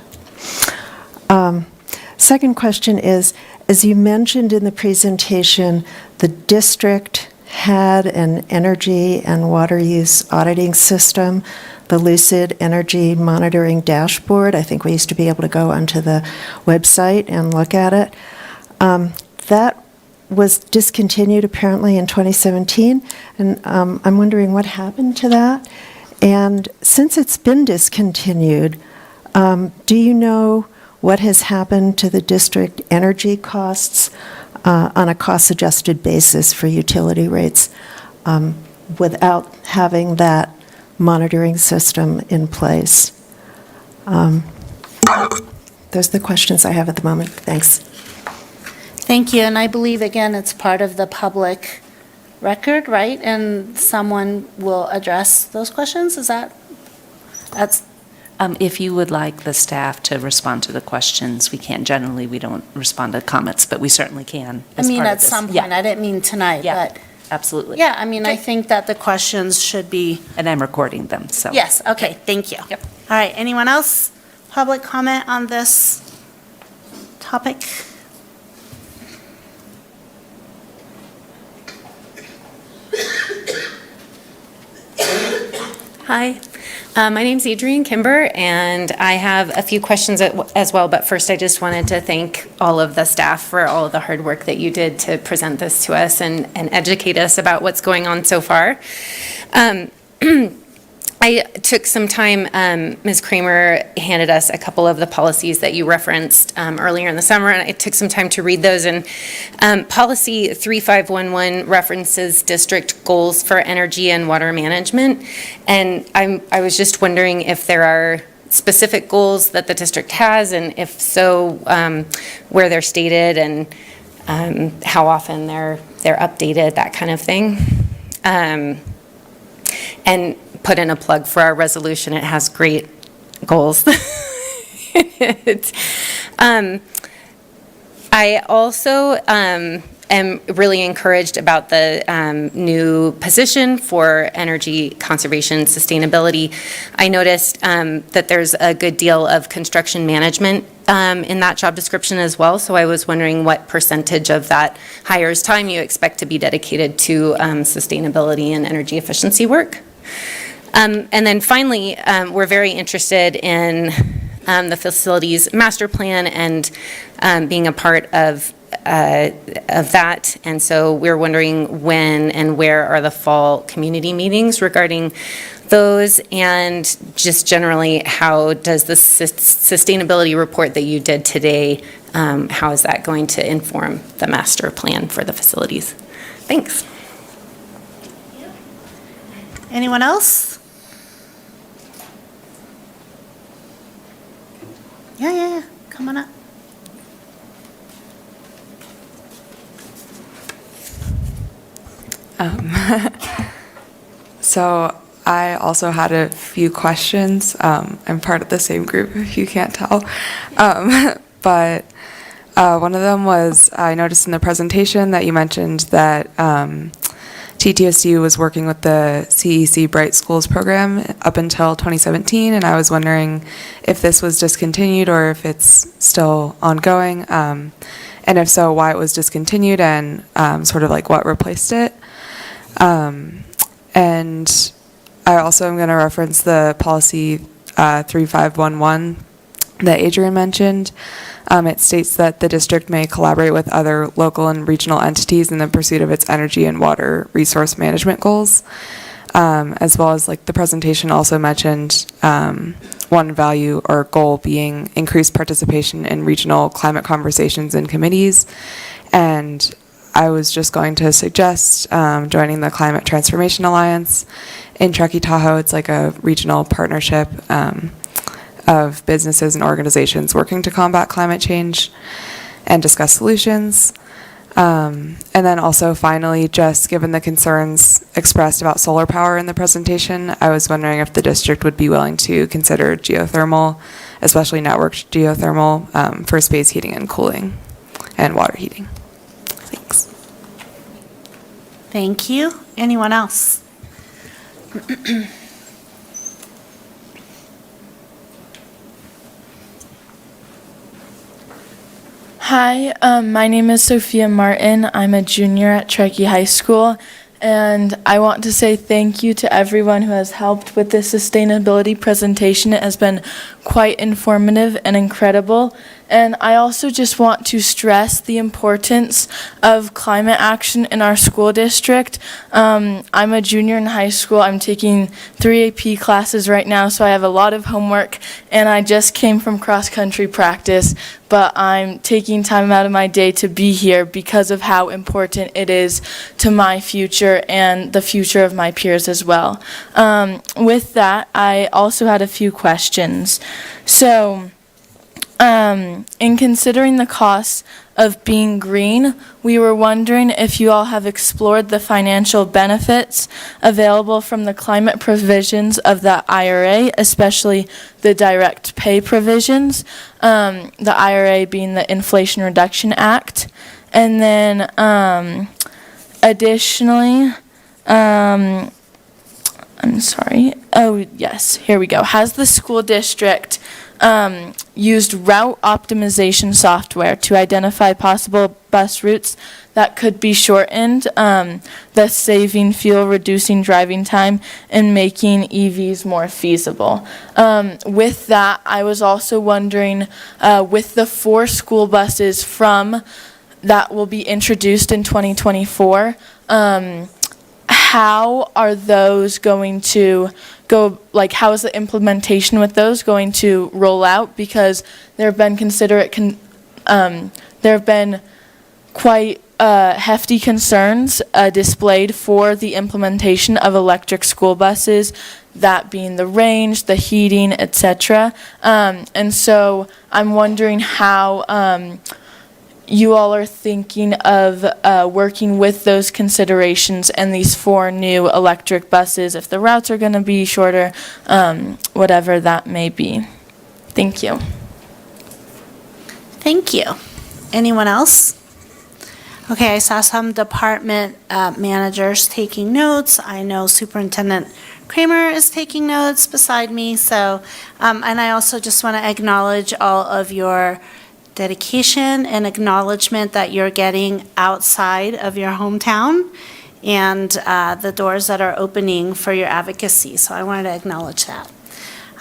Second question is, as you mentioned in the presentation, the district had an energy and water use auditing system, the Lucid Energy Monitoring Dashboard. I think we used to be able to go onto the website and look at it. That was discontinued apparently in 2017, and I'm wondering what happened to that. And since it's been discontinued, do you know what has happened to the district energy costs on a cost-adjusted basis for utility rates without having that monitoring system in place? Those are the questions I have at the moment. Thanks. Thank you, and I believe, again, it's part of the public record, right? And someone will address those questions, that's... If you would like the staff to respond to the questions, we can. Generally, we don't respond to comments, but we certainly can. I mean, at some point, I didn't mean tonight, Yeah, but, absolutely. yeah, I mean, I think that the questions should be, And I'm recording them, so. yes, okay, thank you. Yep. All right, anyone else? Public comment on this topic? Hi, my name's Adrienne Kimber, and I have a few questions as well, but first I just wanted to thank all of the staff for all of the hard work that you did to present this to us and educate us about what's going on so far. I took some time, Ms. Kramer handed us a couple of the policies that you referenced earlier in the summer, and I took some time to read those. And Policy 3511 references district goals for energy and water management. And I was just wondering if there are specific goals that the district has, and if so, where they're stated and how often they're updated, that kind of thing. And put in a plug for our resolution. It has great goals. I also am really encouraged about the new position for energy conservation sustainability. I noticed that there's a good deal of construction management in that job description as well, so I was wondering what percentage of that hire's time you expect to be dedicated to sustainability and energy efficiency work. And then finally, we're very interested in the facilities master plan and being a part of that. And so we're wondering when and where are the fall community meetings regarding those, and just generally, how does the sustainability report that you did today, how is that going to inform the master plan for the facilities? Thanks. Anyone else? Yeah. Come on up. So I also had a few questions. I'm part of the same group, if you can't tell. But one of them was, I noticed in the presentation that you mentioned that TTUSD was working with the CEC Bright Schools program up until 2017, and I was wondering if this was discontinued or if it's still ongoing, and if so, why it was discontinued and sort of like what replaced it. And I also am going to reference the policy 3511 that Adrian mentioned. It states that the district may collaborate with other local and regional entities in the pursuit of its energy and water resource management goals, as well as like the presentation also mentioned one value or goal being increased participation in regional climate conversations and committees. And I was just going to suggest joining the Climate Transformation Alliance in Truckee, Tahoe. It's like a regional partnership of businesses and organizations working to combat climate change and discuss solutions. And then also finally, just given the concerns expressed about solar power in the presentation, I was wondering if the district would be willing to consider geothermal, especially networked geothermal, for space heating and cooling and water heating. Thanks. Thank you. Anyone else? Hi, my name is Sophia Martin. I'm a junior at Truckee High School, and I want to say thank you to everyone who has helped with this sustainability presentation. It has been quite informative and incredible. And I also just want to stress the importance of climate action in our school district. I'm a junior in high school. I'm taking 3 AP classes right now, so I have a lot of homework, and I just came from cross-country practice, but I'm taking time out of my day to be here because of how important it is to my future and the future of my peers as well. With that, I also had a few questions. So, in considering the costs of being green, we were wondering if you all have explored the financial benefits available from the climate provisions of the IRA, especially the direct pay provisions, the IRA being the Inflation Reduction Act. And then additionally, I'm sorry. Oh, yes, here we go. Has the school district used route optimization software to identify possible bus routes that could be shortened, thus saving fuel, reducing driving time, and making EVs more feasible? With that, I was also wondering, with the 4 school buses that will be introduced in 2024, how are those going to go, like how is the implementation with those going to roll out? Because there have been there have been quite hefty concerns displayed for the implementation of electric school buses, that being the range, the heating, etc. And so I'm wondering how you all are thinking of working with those considerations and these 4 new electric buses, if the routes are going to be shorter, whatever that may be. Thank you. Thank you. Anyone else? Okay, I saw some department managers taking notes. I know Superintendent Kramer is taking notes beside me. So, and I also just want to acknowledge all of your dedication and acknowledgement that you're getting outside of your hometown and the doors that are opening for your advocacy. So I wanted to acknowledge that.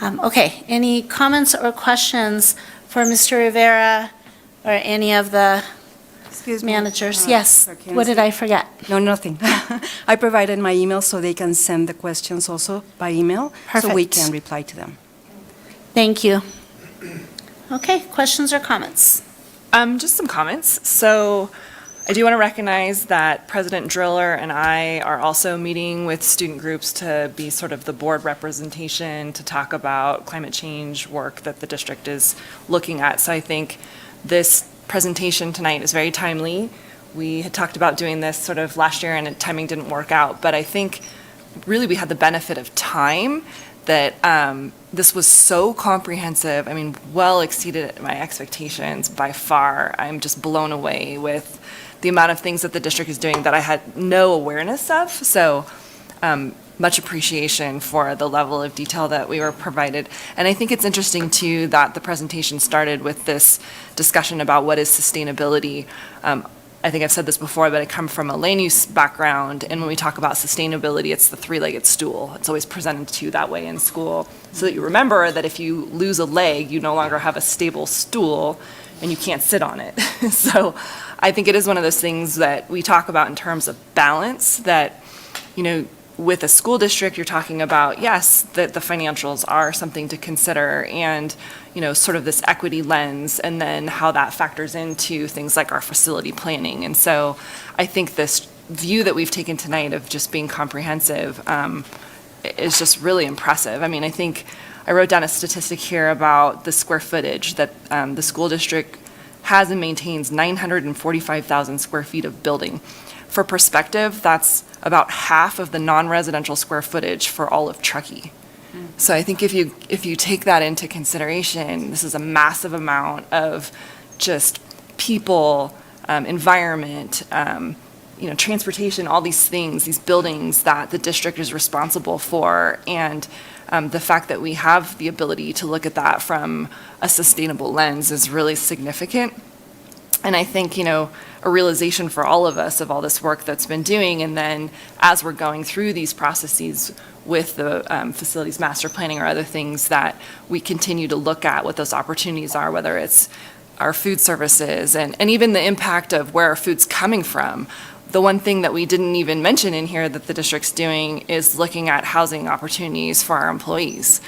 Okay, any comments or questions for Mr. Rivera or any of the managers? Yes, what did I forget? No, nothing. I provided my email so they can send the questions also by email. So we Perfect. can reply to them. Thank you. Okay, questions or comments? Just some comments. So I do want to recognize that President Driller and I are also meeting with student groups to be sort of the board representation to talk about climate change work that the district is looking at. So I think this presentation tonight is very timely. We had talked about doing this sort of last year and timing didn't work out, but I think really we had the benefit of time that this was so comprehensive. I mean, well exceeded my expectations by far. I'm just blown away with the amount of things that the district is doing that I had no awareness of. So much appreciation for the level of detail that we were provided. And I think it's interesting too that the presentation started with this discussion about what is sustainability. I think I've said this before, but I come from a land use background, and when we talk about sustainability, it's the three-legged stool. It's always presented to you that way in school, so that you remember that if you lose a leg, you no longer have a stable stool, and you can't sit on it. So I think it is one of those things that we talk about in terms of balance, that, you know, with a school district, you're talking about, yes, that the financials are something to consider, and, you know, sort of this equity lens, and then how that factors into things like our facility planning. And so I think this view that we've taken tonight of just being comprehensive is just really impressive. I mean, I think I wrote down a statistic here about the square footage that the school district has and maintains 945,000 square feet of building. For perspective, that's about half of the non-residential square footage for all of Truckee. So I think if you take that into consideration, this is a massive amount of just people, environment, you know, transportation, all these things, these buildings that the district is responsible for, and the fact that we have the ability to look at that from a sustainable lens is really significant. And I think, you know, a realization for all of us of all this work that's been doing, and then as we're going through these processes with the facilities master planning or other things, that we continue to look at what those opportunities are, whether it's our food services and even the impact of where our food's coming from. The one thing that we didn't even mention in here that the district's doing is looking at housing opportunities for our employees.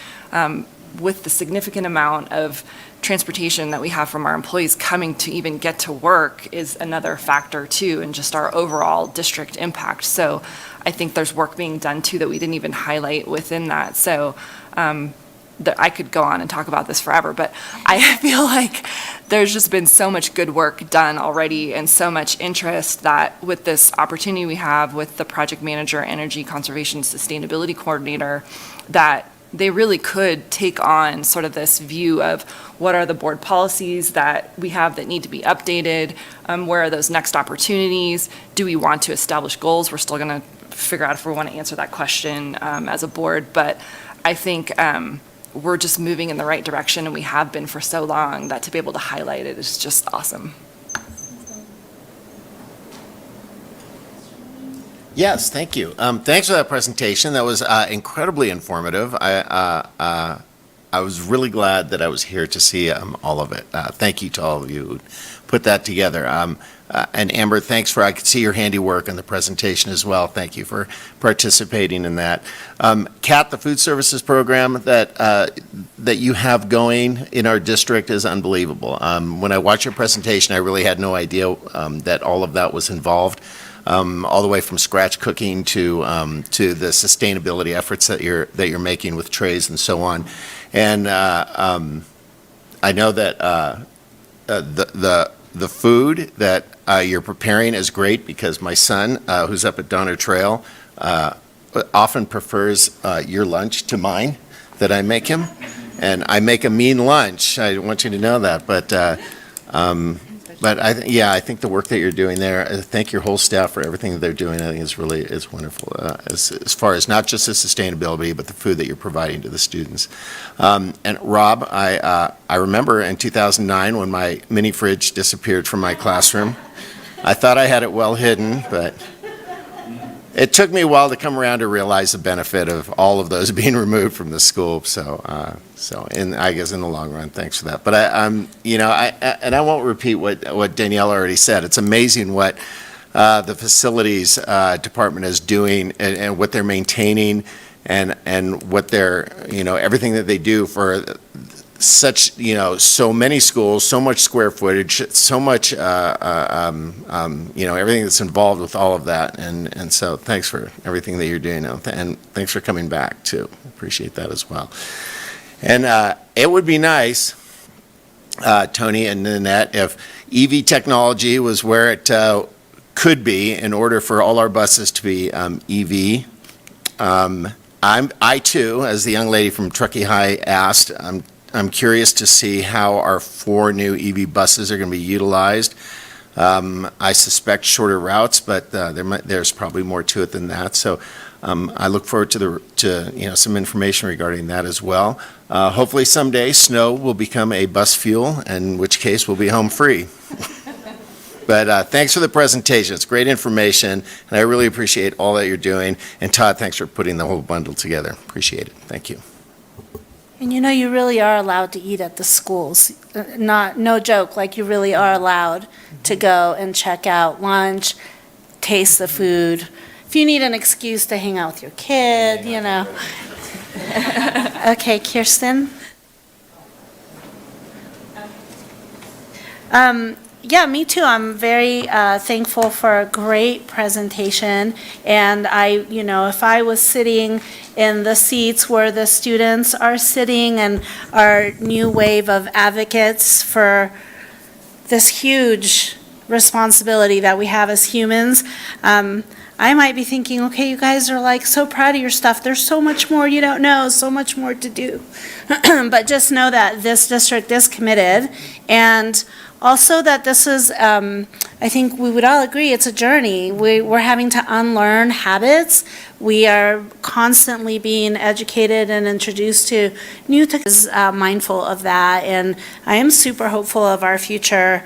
With the significant amount of transportation that we have from our employees coming to even get to work is another factor too, and just our overall district impact. So I think there's work being done too that we didn't even highlight within that. So I could go on and talk about this forever, but I feel like there's just been so much good work done already, and so much interest, that with this opportunity we have with the project manager, energy conservation sustainability coordinator, that they really could take on sort of this view of what are the board policies that we have that need to be updated, where are those next opportunities, do we want to establish goals? We're still going to figure out if we want to answer that question as a board, but I think we're just moving in the right direction, and we have been for so long, that to be able to highlight it is just awesome. Yes, thank you. Thanks for that presentation. That was incredibly informative. I was really glad that I was here to see all of it. Thank you to all of you who put that together. And Amber, thanks for, I could see your handiwork in the presentation as well. Thank you for participating in that. Kat, the food services program that you have going in our district is unbelievable. When I watched your presentation, I really had no idea that all of that was involved. All the way from scratch cooking to the sustainability efforts that you're making with trays and so on. And I know that the food that you're preparing is great, because my son, who's up at Donner Trail, often prefers your lunch to mine that I make him. And I make a mean lunch. I want you to know that. But I think the work that you're doing there, thank your whole staff for everything that they're doing. I think is wonderful, as far as not just the sustainability, but the food that you're providing to the students. And Rob, I remember in 2009 when my mini fridge disappeared from my classroom. I thought I had it well hidden, but it took me a while to come around to realize the benefit of all of those being removed from the school. So I guess in the long run, thanks for that. But I won't repeat what Danielle already said. It's amazing what the facilities department is doing, and what they're maintaining, and what they're, everything that they do for such, so many schools, so much square footage, so much, everything that's involved with all of that. And so thanks for everything that you're doing, and thanks for coming back too. Appreciate that as well. And it would be nice, Tony and Nanette, if EV technology was where it could be in order for all our buses to be EV. I too, as the young lady from Truckee High asked, I'm curious to see how our 4 new EV buses are going to be utilized. I suspect shorter routes, but there's probably more to it than that. So I look forward to some information regarding that as well. Hopefully someday snow will become a bus fuel, in which case we'll be home free. But thanks for the presentation. It's great information, and I really appreciate all that you're doing. And Todd, thanks for putting the whole bundle together. Appreciate it. Thank you. And you know, you really are allowed to eat at the schools. No joke, like you really are allowed to go and check out lunch, taste the food. If you need an excuse to hang out with your kid, you know. Okay, Kirsten? Yeah, me too. I'm very thankful for a great presentation. And if I was sitting in the seats where the students are sitting and our new wave of advocates for this huge responsibility that we have as humans, I might be thinking, okay, you guys are like so proud of your stuff. There's so much more you don't know, so much more to do. But just know that this district is committed, and also that this is, I think we would all agree, it's a journey. We're having to unlearn habits. We are constantly being educated and introduced to new technologies, mindful of that, and I am super hopeful of our future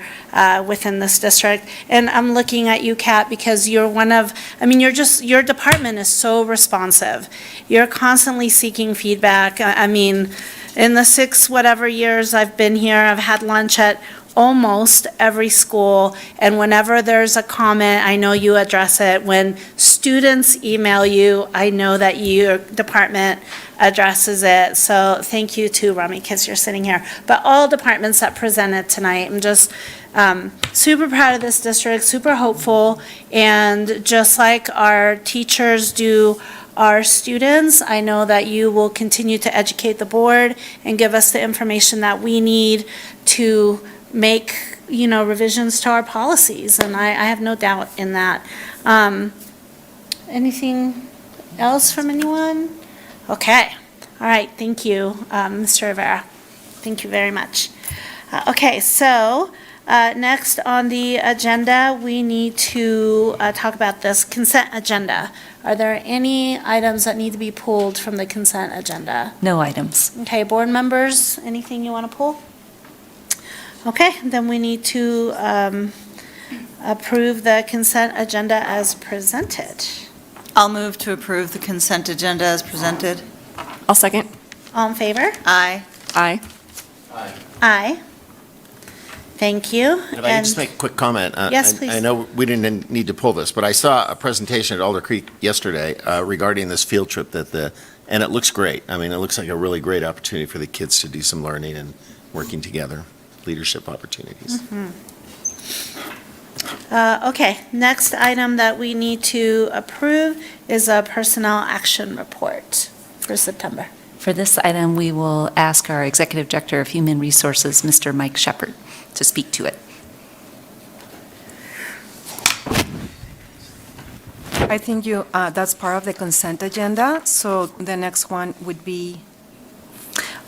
within this district. And I'm looking at you, Kat, because you're your department is so responsive. You're constantly seeking feedback. In the 6 whatever years I've been here, I've had lunch at almost every school, and whenever there's a comment, I know you address it. When students email you, I know that your department addresses it. So thank you too, Rami, because you're sitting here. But all departments that presented tonight, I'm just super proud of this district, super hopeful, and just like our teachers do our students, I know that you will continue to educate the board and give us the information that we need to make, revisions to our policies, and I have no doubt in that. Anything else from anyone? Okay. All right. Thank you, Mr. Rivera. Thank you very much. Okay, so next on the agenda, we need to talk about this consent agenda. Are there any items that need to be pulled from the consent agenda? No items. Okay, board members, anything you want to pull? Okay, then we need to approve the consent agenda as presented. I'll move to approve the consent agenda as presented. I'll second. All in favor? Aye. Aye. Aye. Thank you. Could I just make a quick comment? Yes, please. I know we didn't need to pull this, but I saw a presentation at Alder Creek yesterday regarding this field trip and it looks great. It looks like a really great opportunity for the kids to do some learning and working together, leadership opportunities. Okay, next item that we need to approve is a personnel action report for September. For this item, we will ask our Executive Director of Human Resources, Mr. Mike Shepard, to speak to it. I think that's part of the consent agenda, so the next one would be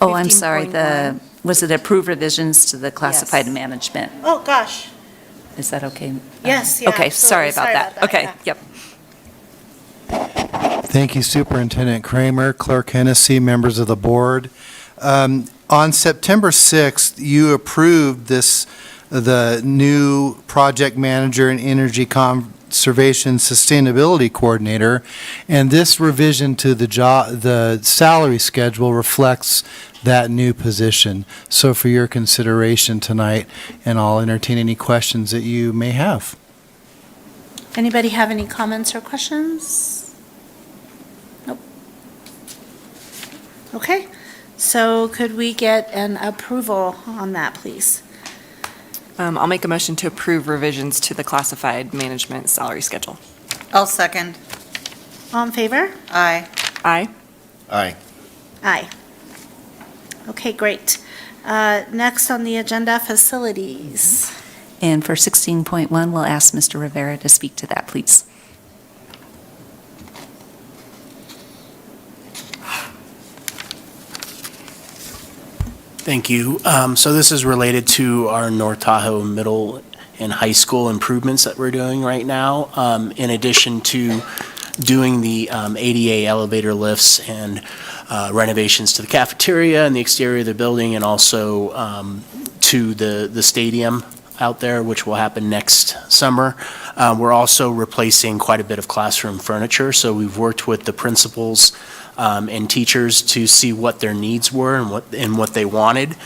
Oh, I'm sorry, 15.1. was it approved revisions to the classified Yes. management? Oh, gosh. Is that okay? Yes, yeah, Okay, absolutely. sorry about that. Okay, yeah. yep. Thank you, Superintendent Kramer, Clerk Hennessy, members of the board. On September 6th, you approved the new project manager and energy conservation sustainability coordinator, and this revision to the salary schedule reflects that new position. So for your consideration tonight, and I'll entertain any questions that you may have. Anybody have any comments or questions? Nope. Okay, so could we get an approval on that, please? I'll make a motion to approve revisions to the classified management salary schedule. I'll second. All in favor? Aye. Aye. Aye. Aye. Okay, great. Next on the agenda, facilities. And for 16.1, we'll ask Mr. Rivera to speak to that, please. Thank you. So this is related to our North Tahoe Middle and High School improvements that we're doing right now. In addition to doing the ADA elevator lifts and renovations to the cafeteria and the exterior of the building, and also to the stadium out there, which will happen next summer. We're also replacing quite a bit of classroom furniture, so we've worked with the principals and teachers to see what their needs were and what they wanted.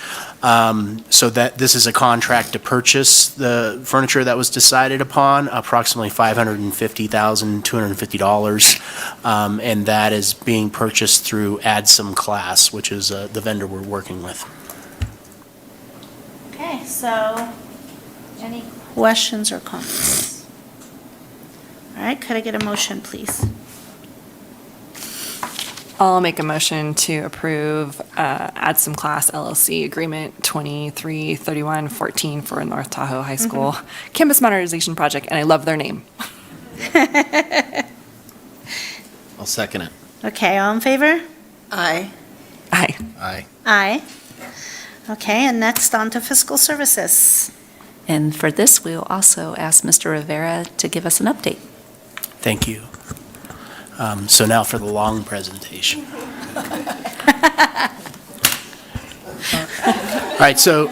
So that this is a contract to purchase the furniture that was decided upon, approximately $550,250, and that is being purchased through Add Some Class, which is the vendor we're working with. Okay, so any questions or comments? All right, could I get a motion, please? I'll make a motion to approve Add Some Class LLC Agreement 233114 for North Tahoe High School Campus Modernization Project, and I love their name. I'll second it. Okay, all in favor? Aye. Aye. Aye. Aye. Okay, and next on to fiscal services. And for this, we will also ask Mr. Rivera to give us an update. Thank you. So now for the long presentation. All right, so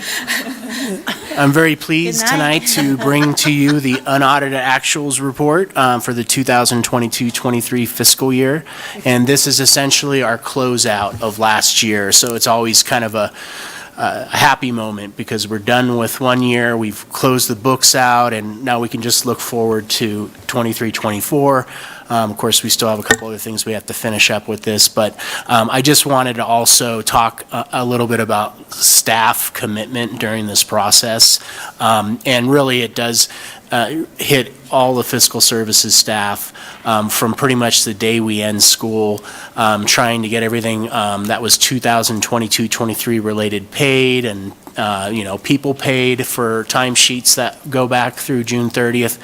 I'm very pleased Good night. tonight to bring to you the unaudited actuals report for the 2022-23 fiscal year. And this is essentially our closeout of last year. So it's always kind of a happy moment because we're done with 1 year, we've closed the books out, and now we can just look forward to 23-24. Of course, we still have a couple other things we have to finish up with this, but I just wanted to also talk a little bit about staff commitment during this process. And really, it does hit all the fiscal services staff from pretty much the day we end school, trying to get everything that was 2022-23 related paid and people paid for timesheets that go back through June 30th.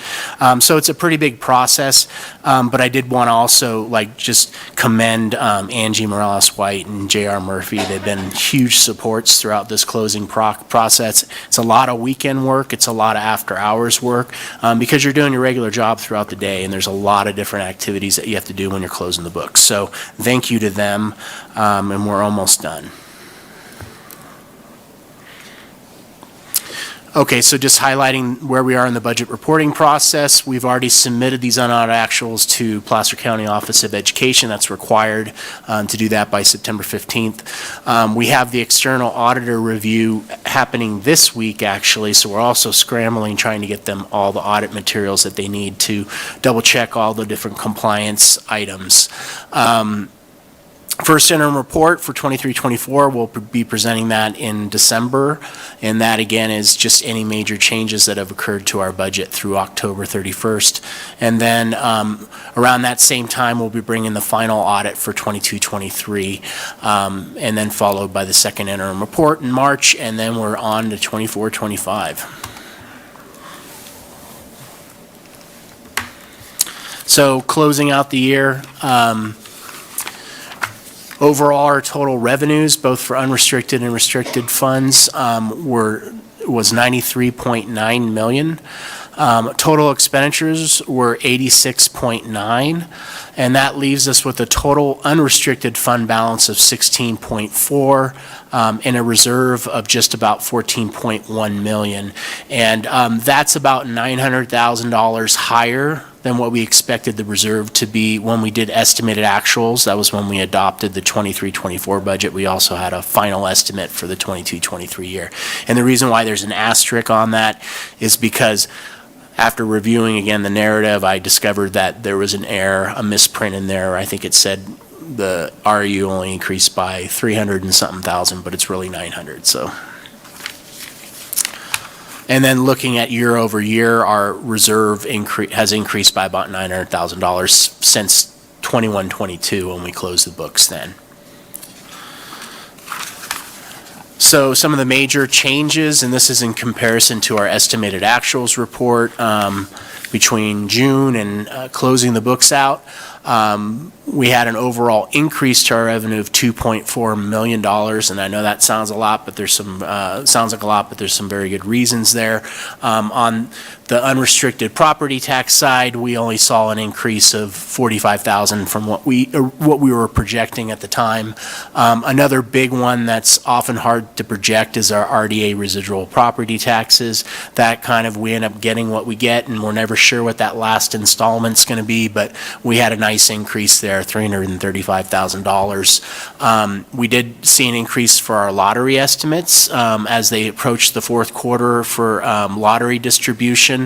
So it's a pretty big process, but I did want to also just commend Angie Morales-White and J.R. Murphy. They've been huge supports throughout this closing process. It's a lot of weekend work. It's a lot of after-hours work because you're doing your regular job throughout the day, and there's a lot of different activities that you have to do when you're closing the books. So thank you to them, and we're almost done. Okay, so just highlighting where we are in the budget reporting process. We've already submitted these unaudited actuals to Placer County Office of Education. That's required to do that by September 15th. We have the external auditor review happening this week, actually, so we're also scrambling, trying to get them all the audit materials that they need to double check all the different compliance items. First interim report for 23-24, we'll be presenting that in December, and that again is just any major changes that have occurred to our budget through October 31st. And then around that same time, we'll be bringing the final audit for 22-23, and then followed by the second interim report in March, and then we're on to 24-25. So closing out the year, overall, our total revenues, both for unrestricted and restricted funds, was $93.9 million. Total expenditures were $86.9, and that leaves us with a total unrestricted fund balance of $16.4 and a reserve of just about $14.1 million. And that's about $900,000 higher than what we expected the reserve to be when we did estimated actuals. That was when we adopted the 23-24 budget. We also had a final estimate for the 22-23 year. And the reason why there's an asterisk on that is because after reviewing again the narrative, I discovered that there was an error, a misprint in there. I think it said the RU only increased by 300 and something thousand, but it's really 900. So. And then looking at year over year, our reserve has increased by about $900,000 since 21-22 when we closed the books then. So some of the major changes, and this is in comparison to our estimated actuals report between June and closing the books out. We had an overall increase to our revenue of $2.4 million, and I know that sounds a lot, but there's some sounds like a lot, but there's some very good reasons there. On the unrestricted property tax side, we only saw an increase of $45,000 from what we were projecting at the time. Another big one that's often hard to project is our RDA residual property taxes. That kind of, we end up getting what we get, and we're never sure what that last installment's going to be, but we had a nice increase there, $335,000. We did see an increase for our lottery estimates as they approached the fourth quarter for lottery distribution.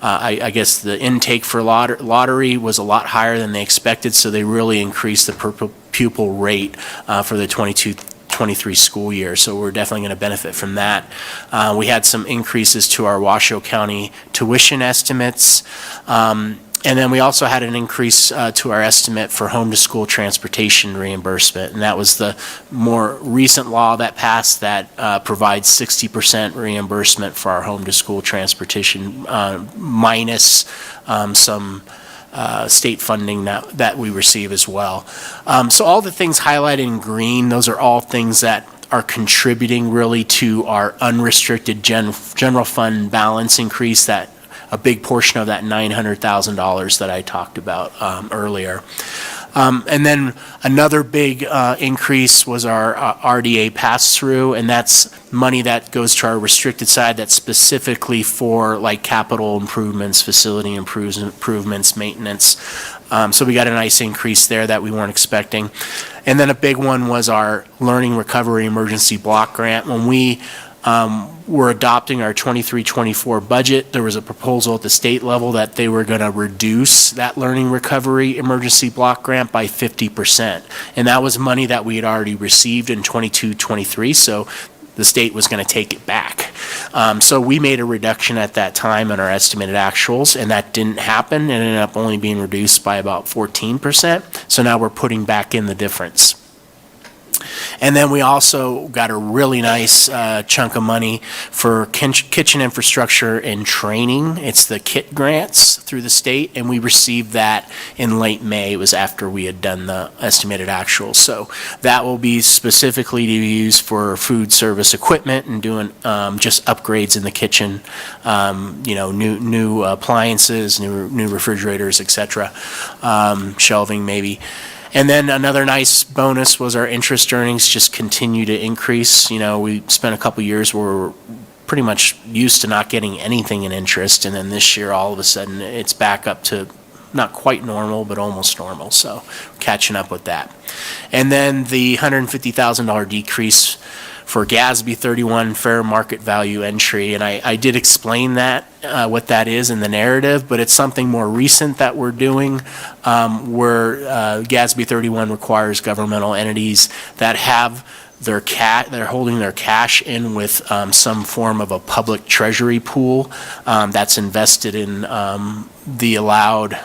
I guess the intake for lottery was a lot higher than they expected, so they really increased the per pupil rate for the 22-23 school year, so we're definitely going to benefit from that. We had some increases to our Washoe County tuition estimates. And then we also had an increase to our estimate for home-to-school transportation reimbursement, and that was the more recent law that passed that provides 60% reimbursement for our home-to-school transportation minus some state funding that we receive as well. So all the things highlighted in green, those are all things that are contributing really to our unrestricted general fund balance increase, that a big portion of that $900,000 that I talked about earlier. And then another big increase was our RDA pass-through, and that's money that goes to our restricted side that's specifically for like capital improvements, facility improvements, maintenance. So we got a nice increase there that we weren't expecting. And then a big one was our Learning Recovery Emergency Block Grant. When we were adopting our 23-24 budget, there was a proposal at the state level that they were going to reduce that Learning Recovery Emergency Block Grant by 50%. And that was money that we had already received in 22-23, so the state was going to take it back. So we made a reduction at that time in our estimated actuals, and that didn't happen. It ended up only being reduced by about 14%. So now we're putting back in the difference. And then we also got a really nice chunk of money for kitchen infrastructure and training. It's the KIT grants through the state, and we received that in late May. It was after we had done the estimated actuals. So that will be specifically to be used for food service equipment and doing just upgrades in the kitchen, new appliances, new refrigerators, etc., shelving maybe. And then another nice bonus was our interest earnings just continue to increase. You know, we spent a couple years where we're pretty much used to not getting anything in interest, and then this year all of a sudden it's back up to not quite normal, but almost normal, so catching up with that. And then the $150,000 decrease for GASB 31 fair market value entry, and I did explain that, what that is in the narrative, but it's something more recent that we're doing where GASB 31 requires governmental entities that have they're holding their cash in with some form of a public treasury pool that's invested in the allowed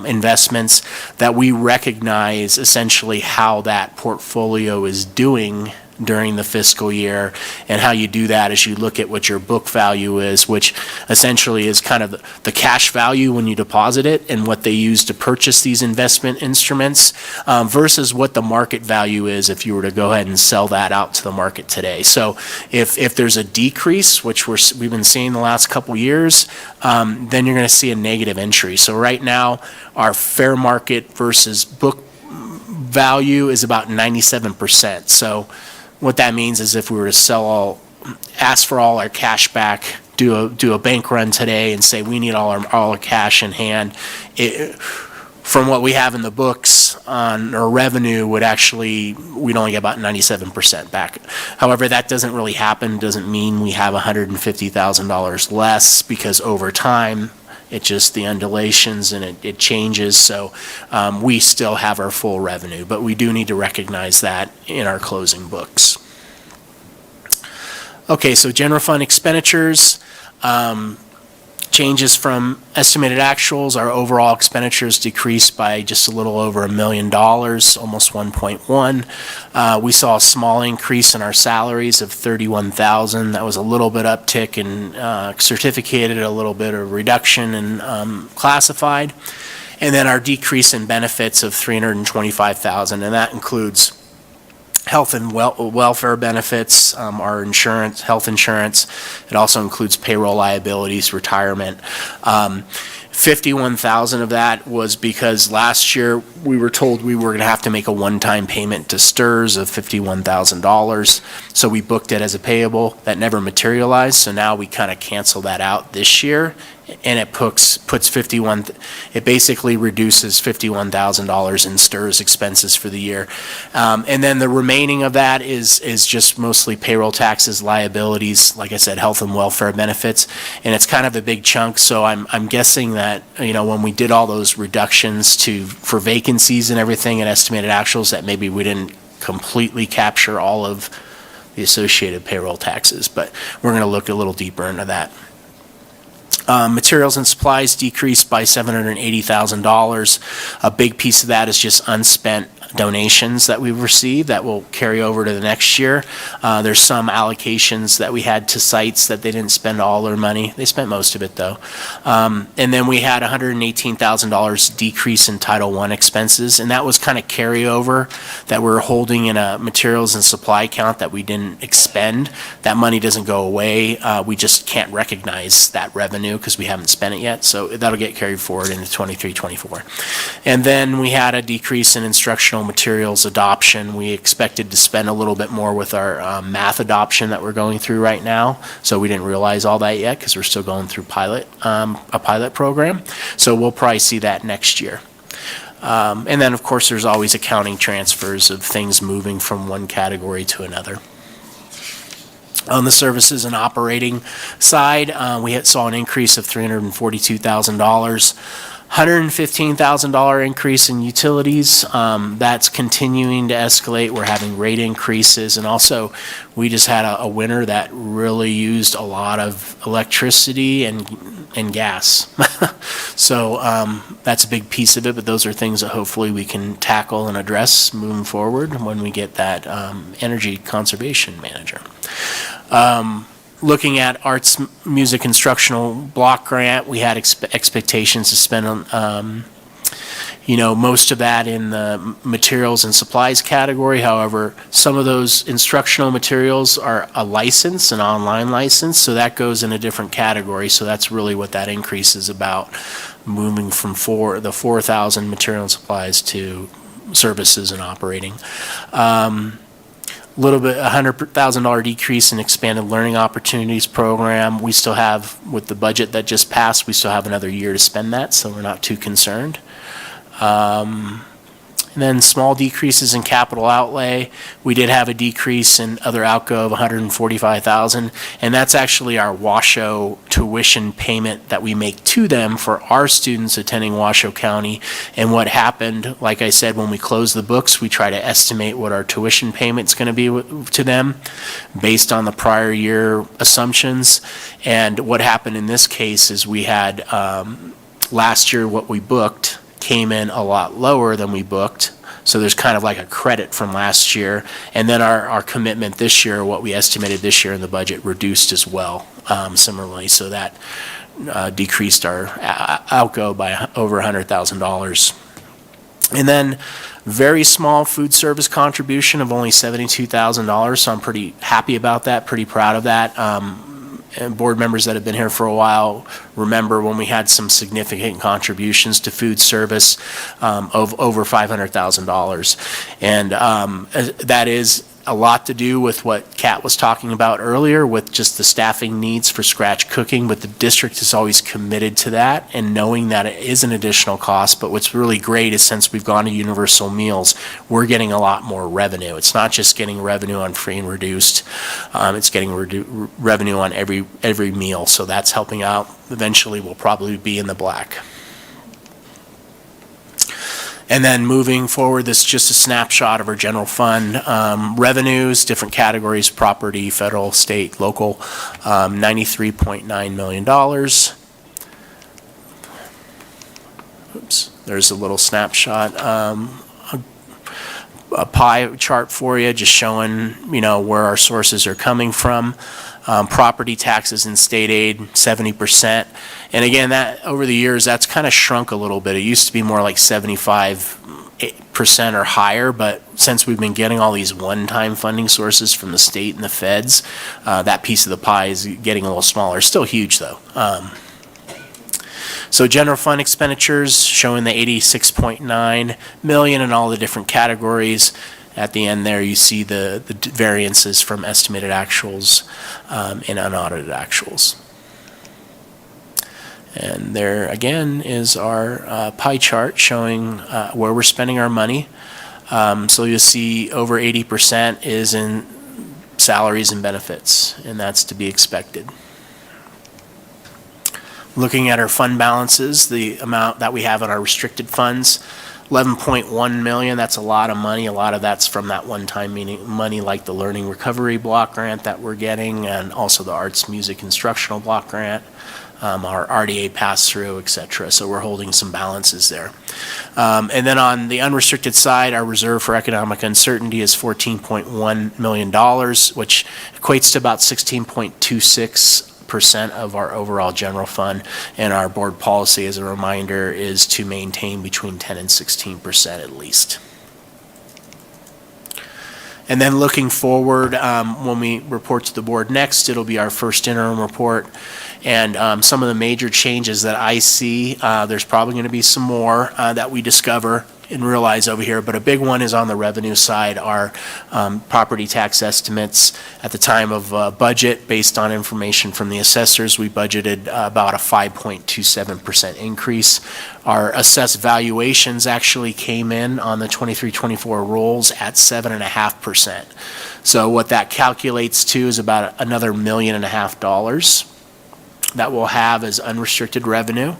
investments, that we recognize essentially how that portfolio is doing during the fiscal year. And how you do that is you look at what your book value is, which essentially is kind of the cash value when you deposit it and what they use to purchase these investment instruments versus what the market value is if you were to go ahead and sell that out to the market today. So if there's a decrease, which we've been seeing the last couple years, then you're going to see a negative entry. So right now, our fair market versus book value is about 97%. So what that means is if we were to ask for all our cash back, do a bank run today and say we need all our cash in hand, from what we have in the books on our revenue we'd only get about 97% back. However, that doesn't really happen, doesn't mean we have $150,000 less, because over time it's just the undulations and it changes, so we still have our full revenue, but we do need to recognize that in our closing books. Okay, so general fund expenditures, changes from estimated actuals. Our overall expenditures decreased by just a little over $1 million, almost 1.1. We saw a small increase in our salaries of $31,000. That was a little bit uptick in certificated, a little bit of reduction in classified. And then our decrease in benefits of $325,000, and that includes health and welfare benefits, our insurance, health insurance. It also includes payroll liabilities, retirement. 51,000 of that was because last year we were told we were going to have to make a one-time payment to STRS of $51,000. So we booked it as a payable. That never materialized. So now we kind of cancel that out this year, and it puts it basically reduces $51,000 in STRS expenses for the year. And then the remaining of that is just mostly payroll taxes, liabilities, like I said, health and welfare benefits, and it's kind of a big chunk. So I'm guessing that, when we did all those reductions for vacancies and everything and estimated actuals, that maybe we didn't completely capture all of the associated payroll taxes, but we're going to look a little deeper into that. Materials and supplies decreased by $780,000. A big piece of that is just unspent donations that we've received that will carry over to the next year. There's some allocations that we had to sites that they didn't spend all their money. They spent most of it, though. And then we had $118,000 decrease in Title I expenses, and that was kind of carryover that we're holding in a materials and supply account that we didn't expend. That money doesn't go away. We just can't recognize that revenue because we haven't spent it yet, so that'll get carried forward into 23-24. And then we had a decrease in instructional materials adoption. We expected to spend a little bit more with our math adoption that we're going through right now, so we didn't realize all that yet because we're still going through a pilot program. So we'll probably see that next year. And then, of course, there's always accounting transfers of things moving from one category to another. On the services and operating side, we saw an increase of $342,000. $115,000 increase in utilities. That's continuing to escalate. We're having rate increases, and also we just had a winter that really used a lot of electricity and gas. So that's a big piece of it, but those are things that hopefully we can tackle and address moving forward when we get that energy conservation manager. Looking at arts, music, instructional block grant, we had expectations to spend on, most of that in the materials and supplies category. However, some of those instructional materials are a license, an online license, so that goes in a different category. So that's really what that increase is about, moving from the 4,000 material and supplies to services and operating. Little bit, $100,000 decrease in expanded learning opportunities program. We still have, with the budget that just passed, we still have another year to spend that, so we're not too concerned. And then small decreases in capital outlay. We did have a decrease in other outgo of $145,000, and that's actually our Washoe tuition payment that we make to them for our students attending Washoe County. And what happened, like I said, when we close the books, we try to estimate what our tuition payment's going to be to them based on the prior year assumptions. And what happened in this case is we had last year what we booked came in a lot lower than we booked. So there's kind of like a credit from last year. And then our commitment this year, what we estimated this year in the budget, reduced as well, similarly. So that decreased our outgo by over $100,000. And then very small food service contribution of only $72,000. So I'm pretty happy about that, pretty proud of that. And board members that have been here for a while remember when we had some significant contributions to food service of over $500,000. And that is a lot to do with what Kat was talking about earlier with just the staffing needs for scratch cooking, but the district is always committed to that and knowing that it is an additional cost. But what's really great is since we've gone to universal meals, we're getting a lot more revenue. It's not just getting revenue on free and reduced, it's getting revenue on every meal. So that's helping out. Eventually we'll probably be in the black. And then moving forward, this is just a snapshot of our general fund revenues, different categories, property, federal, state, local, $93.9 million. Oops, there's a little snapshot, a pie chart for you, just showing, where our sources are coming from. Property taxes and state aid, 70%. And again, that, over the years, that's kind of shrunk a little bit. It used to be more like 75% or higher, but since we've been getting all these one-time funding sources from the state and the feds, that piece of the pie is getting a little smaller. Still huge, though. So general fund expenditures showing the 86.9 million in all the different categories. At the end there, you see the variances from estimated actuals and unaudited actuals. And there again is our pie chart showing where we're spending our money. So you'll see over 80% is in salaries and benefits, and that's to be expected. Looking at our fund balances, the amount that we have in our restricted funds, 11.1 million, that's a lot of money. A lot of that's from that one-time money like the Learning Recovery Block Grant that we're getting, and also the Arts Music Instructional Block Grant, our RDA pass-through, et cetera. So we're holding some balances there. And then on the unrestricted side, our reserve for economic uncertainty is $14.1 million, which equates to about 16.26% of our overall general fund, and our board policy, as a reminder, is to maintain between 10 and 16% at least. And then looking forward, when we report to the board next, it'll be our first interim report. And some of the major changes that I see, there's probably going to be some more that we discover and realize over here, but a big one is on the revenue side. Our property tax estimates at the time of budget, based on information from the assessors, we budgeted about a 5.27% increase. Our assessed valuations actually came in on the 23-24 rolls at 7.5%. So what that calculates to is about another $1.5 million that we'll have as unrestricted revenue.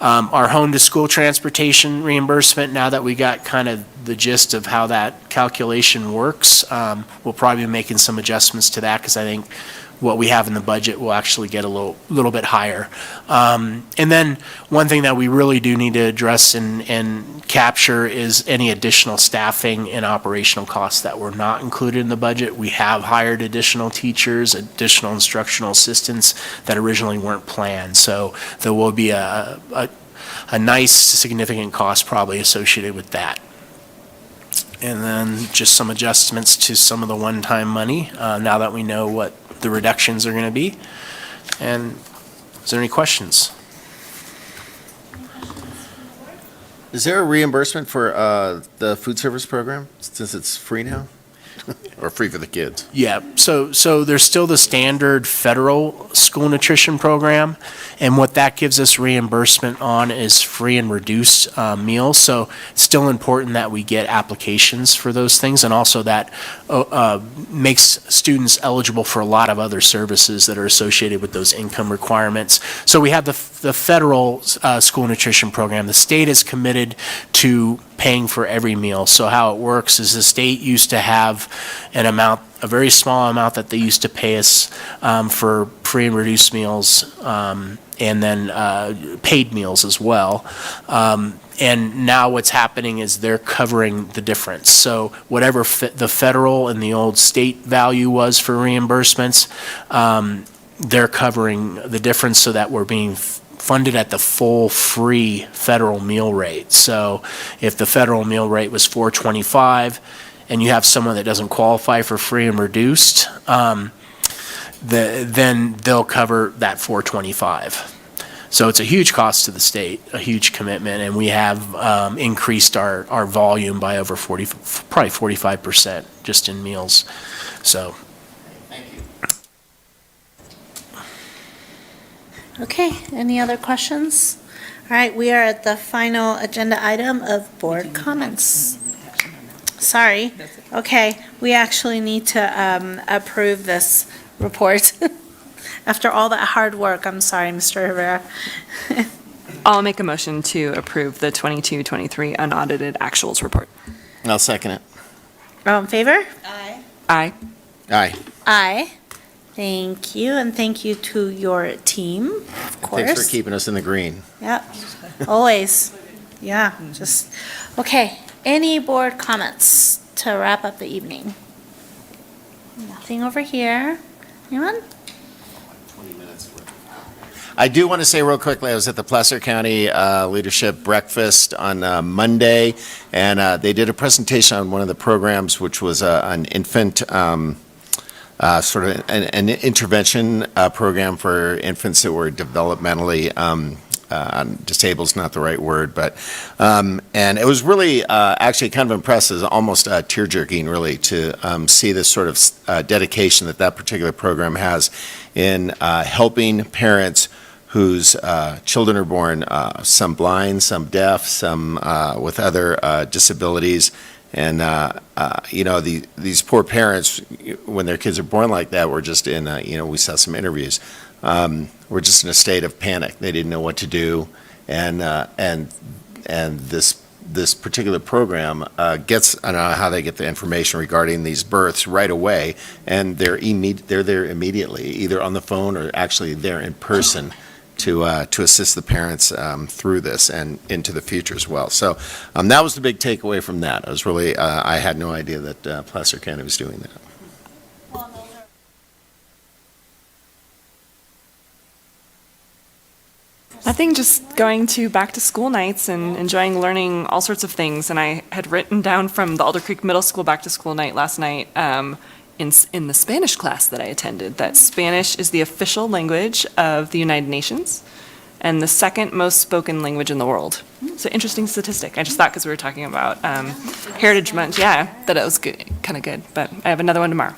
Our home-to-school transportation reimbursement, now that we got kind of the gist of how that calculation works, we'll probably be making some adjustments to that, because I think what we have in the budget will actually get a little bit higher. And then one thing that we really do need to address and capture is any additional staffing and operational costs that were not included in the budget. We have hired additional teachers, additional instructional assistants that originally weren't planned. So there will be a nice significant cost probably associated with that. And then just some adjustments to some of the one-time money now that we know what the reductions are going to be. And is there any questions? Is there a reimbursement for the food service program, since it's free now? Or free for the kids? Yeah, so there's still the standard federal school nutrition program, and what that gives us reimbursement on is free and reduced meals. So it's still important that we get applications for those things, and also that makes students eligible for a lot of other services that are associated with those income requirements. So we have the federal school nutrition program. The state is committed to paying for every meal. So how it works is the state used to have an amount, a very small amount that they used to pay us for free and reduced meals, and then paid meals as well. And now what's happening is they're covering the difference. So whatever the federal and the old state value was for reimbursements, they're covering the difference, so that we're being funded at the full free federal meal rate. So if the federal meal rate was $4.25 and you have someone that doesn't qualify for free and reduced, then they'll cover that $4.25. So it's a huge cost to the state, a huge commitment, and we have increased our volume by over probably 45% just in meals. So. Okay, any other questions? All right, we are at the final agenda item of board comments. Sorry. Okay, we actually need to approve this report. After all that hard work, I'm sorry, Mr. Rivera. I'll make a motion to approve the 22-23 unaudited actuals report. I'll second it. All in favor? Aye. Aye. Aye. Aye. Thank you, and thank you to your team, of course. Thanks for keeping us in the green. Yep, always. Yeah, just, okay. Any board comments to wrap up the evening? Nothing over here. Anyone? I do want to say real quickly, I was at the Placer County Leadership Breakfast on Monday, and they did a presentation on one of the programs, which was an infant, sort of an intervention program for infants that were developmentally disabled is not the right word, but, and it was really actually kind of impressive, almost tear-jerking really, to see this sort of dedication that that particular program has in helping parents whose children are born, some blind, some deaf, some with other disabilities. And, these poor parents, when their kids are born like that, were just in, we saw some interviews, were just in a state of panic. They didn't know what to do. And this particular program gets, I don't know how they get the information regarding these births right away, and they're there immediately, either on the phone or actually there in person to assist the parents through this and into the future as well. So that was the big takeaway from that. I was really, I had no idea that Placer County was doing that. I think just going to back to school nights and enjoying learning all sorts of things. And I had written down from the Alder Creek Middle School back to school night last night in the Spanish class that I attended that Spanish is the official language of the United Nations and the second most spoken language in the world. So interesting statistic. I just thought because we were talking about Heritage Month, that it was good, kind of good. But I have another one tomorrow.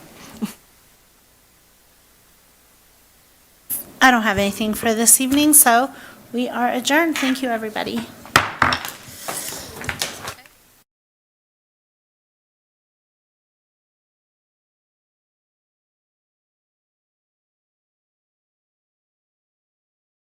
I don't have anything for this evening, so we are adjourned. Thank you, everybody.